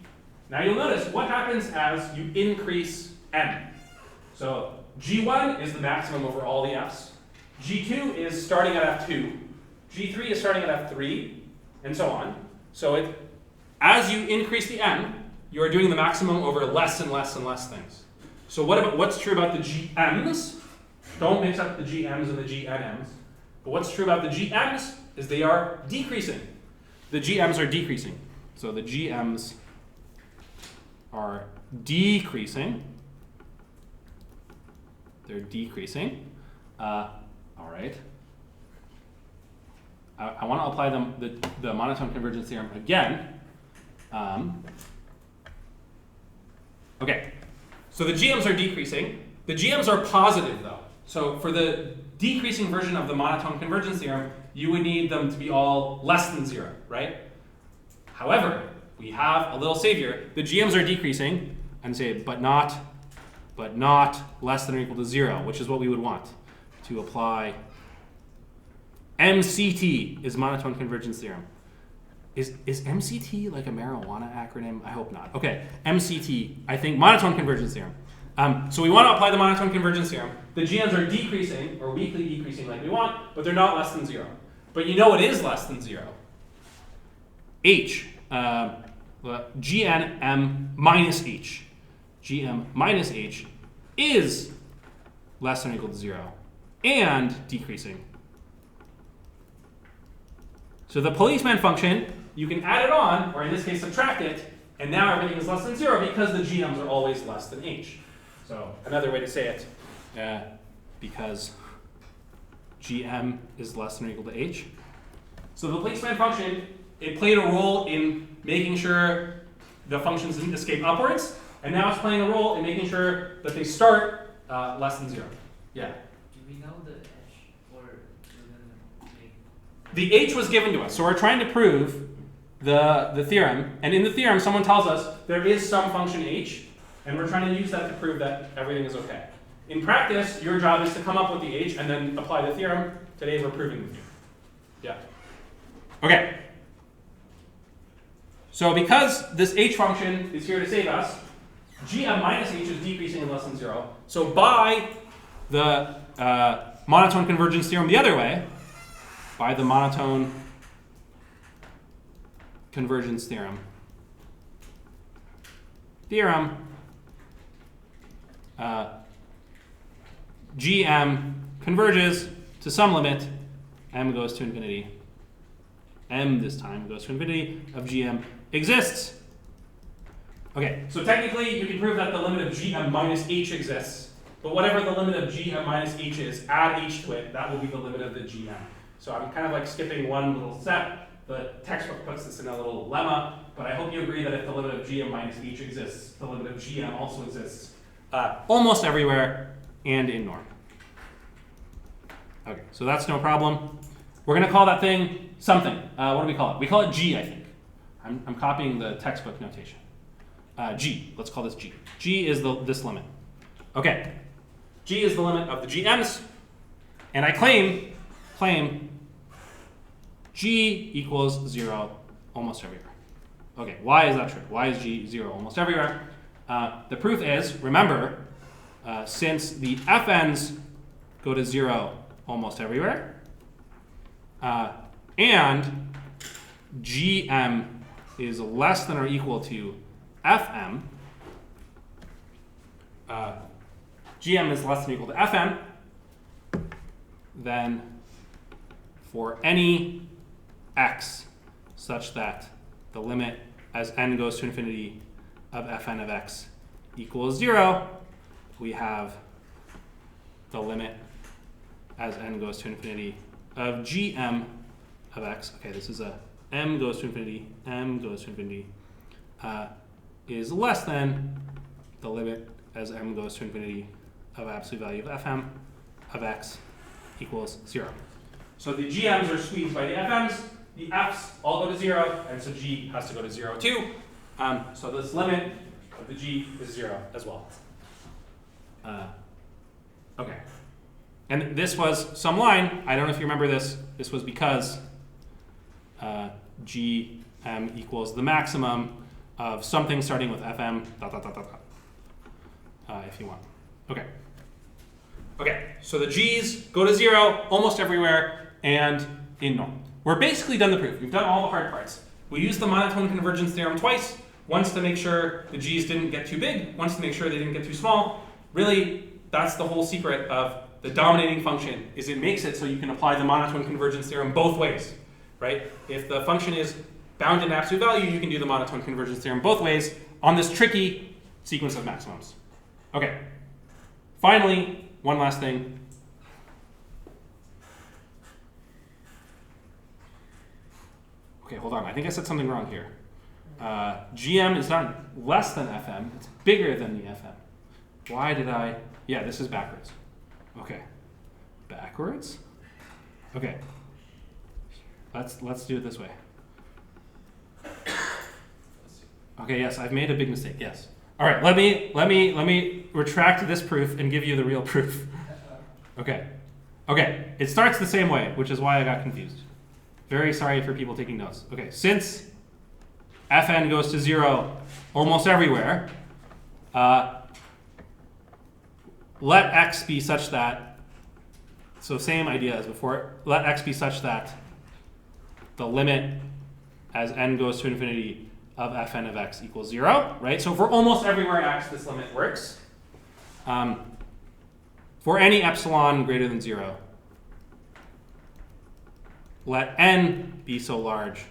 Now you'll notice what happens as you increase M. So G1 is the maximum over all the F's. G2 is starting at F2. G3 is starting at F3, and so on. So as you increase the M, you are doing the maximum over less and less and less things. So what's true about the GMs? Don't mix up the GMs and the GNMs. But what's true about the GMs is they are decreasing. The GMs are decreasing. So the GMs are decreasing. They're decreasing. All right. I want to apply the monotone convergence theorem again. Okay. So the GMs are decreasing. The GMs are positive though. So for the decreasing version of the monotone convergence theorem, you would need them to be all less than 0, right? However, we have a little savior. The GMs are decreasing, and say, but not less than or equal to 0, which is what we would want to apply. MCT is monotone convergence theorem. Is MCT like a marijuana acronym? I hope not. Okay, MCT, I think monotone convergence theorem. So we want to apply the monotone convergence theorem. The GMs are decreasing, or weakly decreasing like we want, but they're not less than 0. But you know what is less than 0? H. GN minus H. GM minus H is less than or equal to 0 and decreasing. So the policeman function, you can add it on, or in this case subtract it, and now everything is less than 0 because the GMs are always less than H. So another way to say it, because GM is less than or equal to H. So the policeman function, it played a role in making sure the functions didn't escape upwards, and now it's playing a role in making sure that they start less than 0. Yeah?
Do we know the H, or we're gonna make?
The H was given to us, so we're trying to prove the theorem, and in the theorem someone tells us there is some function H, and we're trying to use that to prove that everything is okay. In practice, your job is to come up with the H and then apply the theorem. Today we're proving the theorem. Yeah. Okay. So because this H function is here to save us, GM minus H is decreasing in less than 0. So by the monotone convergence theorem the other way, by the monotone convergence theorem, GM converges to some limit, m goes to infinity. M this time goes to infinity of GM exists. Okay, so technically you can prove that the limit of GM minus H exists, but whatever the limit of GM minus H is, add H to it, that will be the limit of the GM. So I'm kind of like skipping one little step. The textbook puts this in a little lemma, but I hope you agree that if the limit of GM minus H exists, the limit of GM also exists almost everywhere and in norm. Okay, so that's no problem. We're going to call that thing something. What do we call it? We call it G, I think. I'm copying the textbook notation. G. Let's call this G. G is this limit. Okay. G is the limit of the GMs, and I claim G equals 0 almost everywhere. Okay, why is that true? Why is G 0 almost everywhere? The proof is, remember, since the FNs go to 0 almost everywhere, and GM is less than or equal to FM, GM is less than or equal to FM, then for any x such that the limit as n goes to infinity of Fn of x equals 0, we have the limit as n goes to infinity of GM of x. Okay, this is a m goes to infinity, is less than the limit as m goes to infinity of absolute value of Fm of x equals 0. So the GMs are squeezed by the FMs, the Fs all go to 0, and so G has to go to 0 too. So this limit of the G is 0 as well. Okay. And this was some line. I don't know if you remember this. This was because GM equals the maximum of something starting with FM, if you want. Okay. Okay, so the G's go to 0 almost everywhere and in norm. We're basically done the proof. We've done all the hard parts. We used the monotone convergence theorem twice, once to make sure the G's didn't get too big, once to make sure they didn't get too small. Really, that's the whole secret of the dominating function, is it makes it so you can apply the monotone convergence theorem both ways, right? If the function is bound in absolute value, you can do the monotone convergence theorem both ways on this tricky sequence of maximums. Okay, finally, one last thing. Okay, hold on. I think I said something wrong here. GM is not less than FM. It's bigger than the FM. Why did I Yeah, this is backwards. Okay. Backwards? Okay. Let's do it this way. Okay, yes, I've made a big mistake. Yes. All right, let me retract this proof and give you the real proof. Okay. Okay, it starts the same way, which is why I got confused. Very sorry for people taking notes. Okay, since fn goes to 0 almost everywhere, let x be such that, so same idea as before, let x be such that the limit as n goes to infinity of fn of x equals 0, right? So for almost everywhere x, this limit works. For any epsilon greater than 0, let n be so large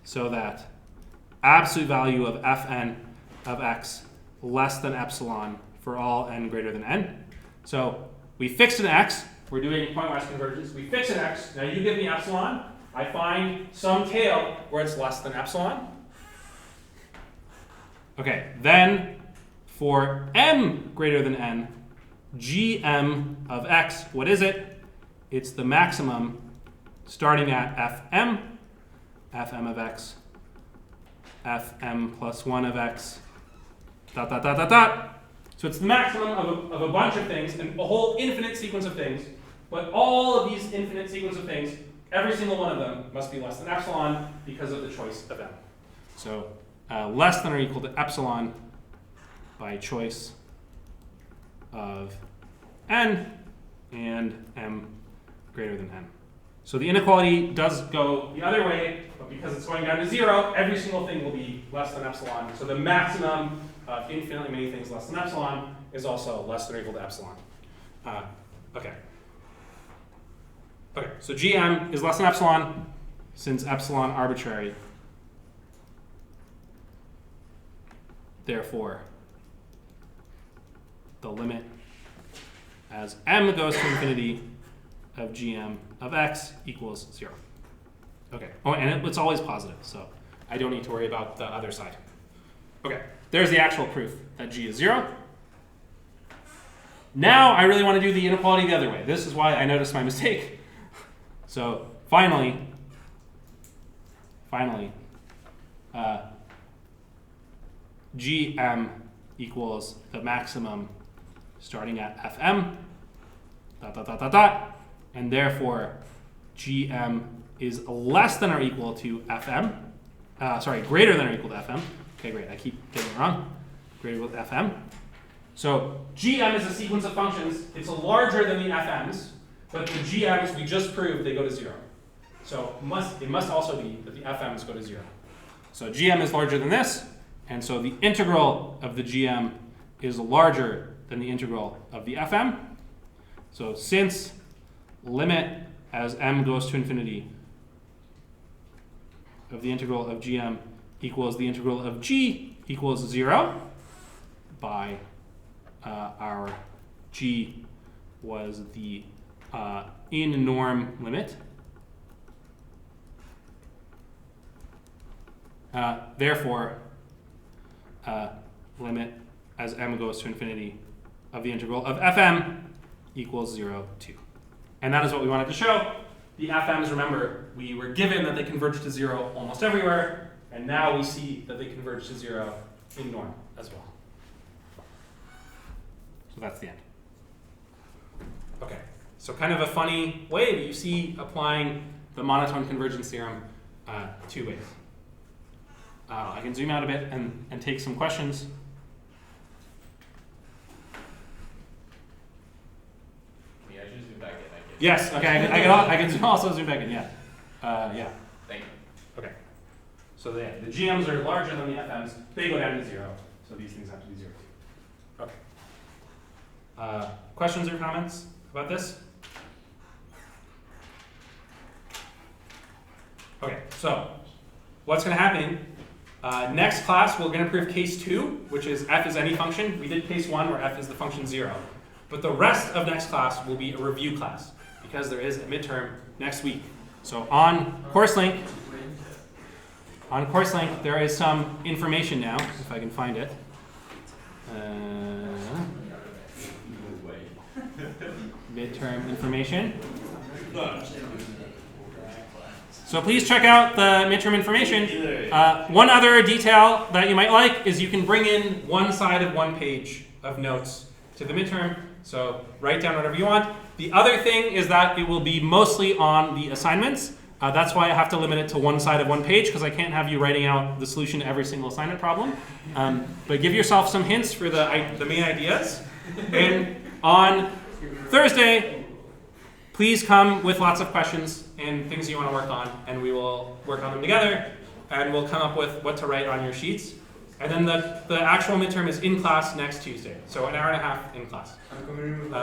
so that absolute value of fn of x less than epsilon for all n greater than n. So we fixed an x. We're doing pointwise convergence. We fix an x. Now you give me epsilon. I find some tail where it's less than epsilon. Okay, then for m greater than n, gm of x, what is it? It's the maximum starting at fm of x, fm plus 1 of x, dot, dot, dot, dot, dot. So it's the maximum of a bunch of things, and a whole infinite sequence of things, but all of these infinite sequence of things, every single one of them must be less than epsilon because of the choice of m. So less than or equal to epsilon by choice of n and m greater than n. So the inequality does go the other way, but because it's going down to 0, every single thing will be less than epsilon. So the maximum of infinitely many things less than epsilon is also less than or equal to epsilon. Okay. Okay, so gm is less than epsilon since epsilon arbitrary. Therefore, the limit as m goes to infinity of gm of x equals 0. Okay. Oh, and it's always positive, so I don't need to worry about the other side. Okay, there's the actual proof that g is 0. Now I really want to do the inequality the other way. This is why I noticed my mistake. So finally, gm equals the maximum starting at fm, dot, dot, dot, dot, dot, and therefore gm is less than or equal to fm, greater than or equal to fm. Okay, great, I keep getting it wrong. Greater than fm. So gm is a sequence of functions. It's larger than the fm's, but the gm's we just proved they go to 0. So it must also be that the fm's go to 0. So gm is larger than this, and so the integral of the gm is larger than the integral of the fm. So since limit as m goes to infinity of the integral of gm equals the integral of g equals 0, by our g was the in norm limit. Therefore, limit as m goes to infinity of the integral of fm equals 0, 2. And that is what we wanted to show. The fm's, remember, we were given that they converge to 0 almost everywhere, and now we see that they converge to 0 in norm as well. So that's the end. Okay, so kind of a funny way that you see applying the monotone convergence theorem 2 ways. I can zoom out a bit and take some questions.
Yeah, I should zoom back in.
Yes, okay, I can also zoom back in, yeah. Yeah.
Thank you.
Okay. So the GMs are larger than the FMs. They go down to 0. So these things have to be 0. Okay. Questions or comments about this? Okay, so what's going to happen? Next class, we're going to prove case 2, which is f is any function. We did case 1, where f is the function 0. But the rest of next class will be a review class, because there is a midterm next week. So on CourseLink, there is some information now, if I can find it. Midterm information. So please check out the midterm information. One other detail that you might like is you can bring in one side of one page of notes to the midterm. So write down whatever you want. The other thing is that it will be mostly on the assignments. That's why I have to limit it to one side of one page, because I can't have you writing out the solution to every single assignment problem. But give yourself some hints for the main ideas. And on Thursday, please come with lots of questions and things you want to work on, and we will work on them together, and we'll come up with what to write on your sheets. And then the actual midterm is in class next Tuesday, so an hour and a half in class.
I'm coming in with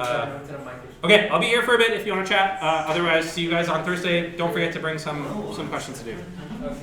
Okay, I'll be here for a bit if you want to chat. Otherwise, see you guys on Thursday. Don't forget to bring some questions to do.
Okay.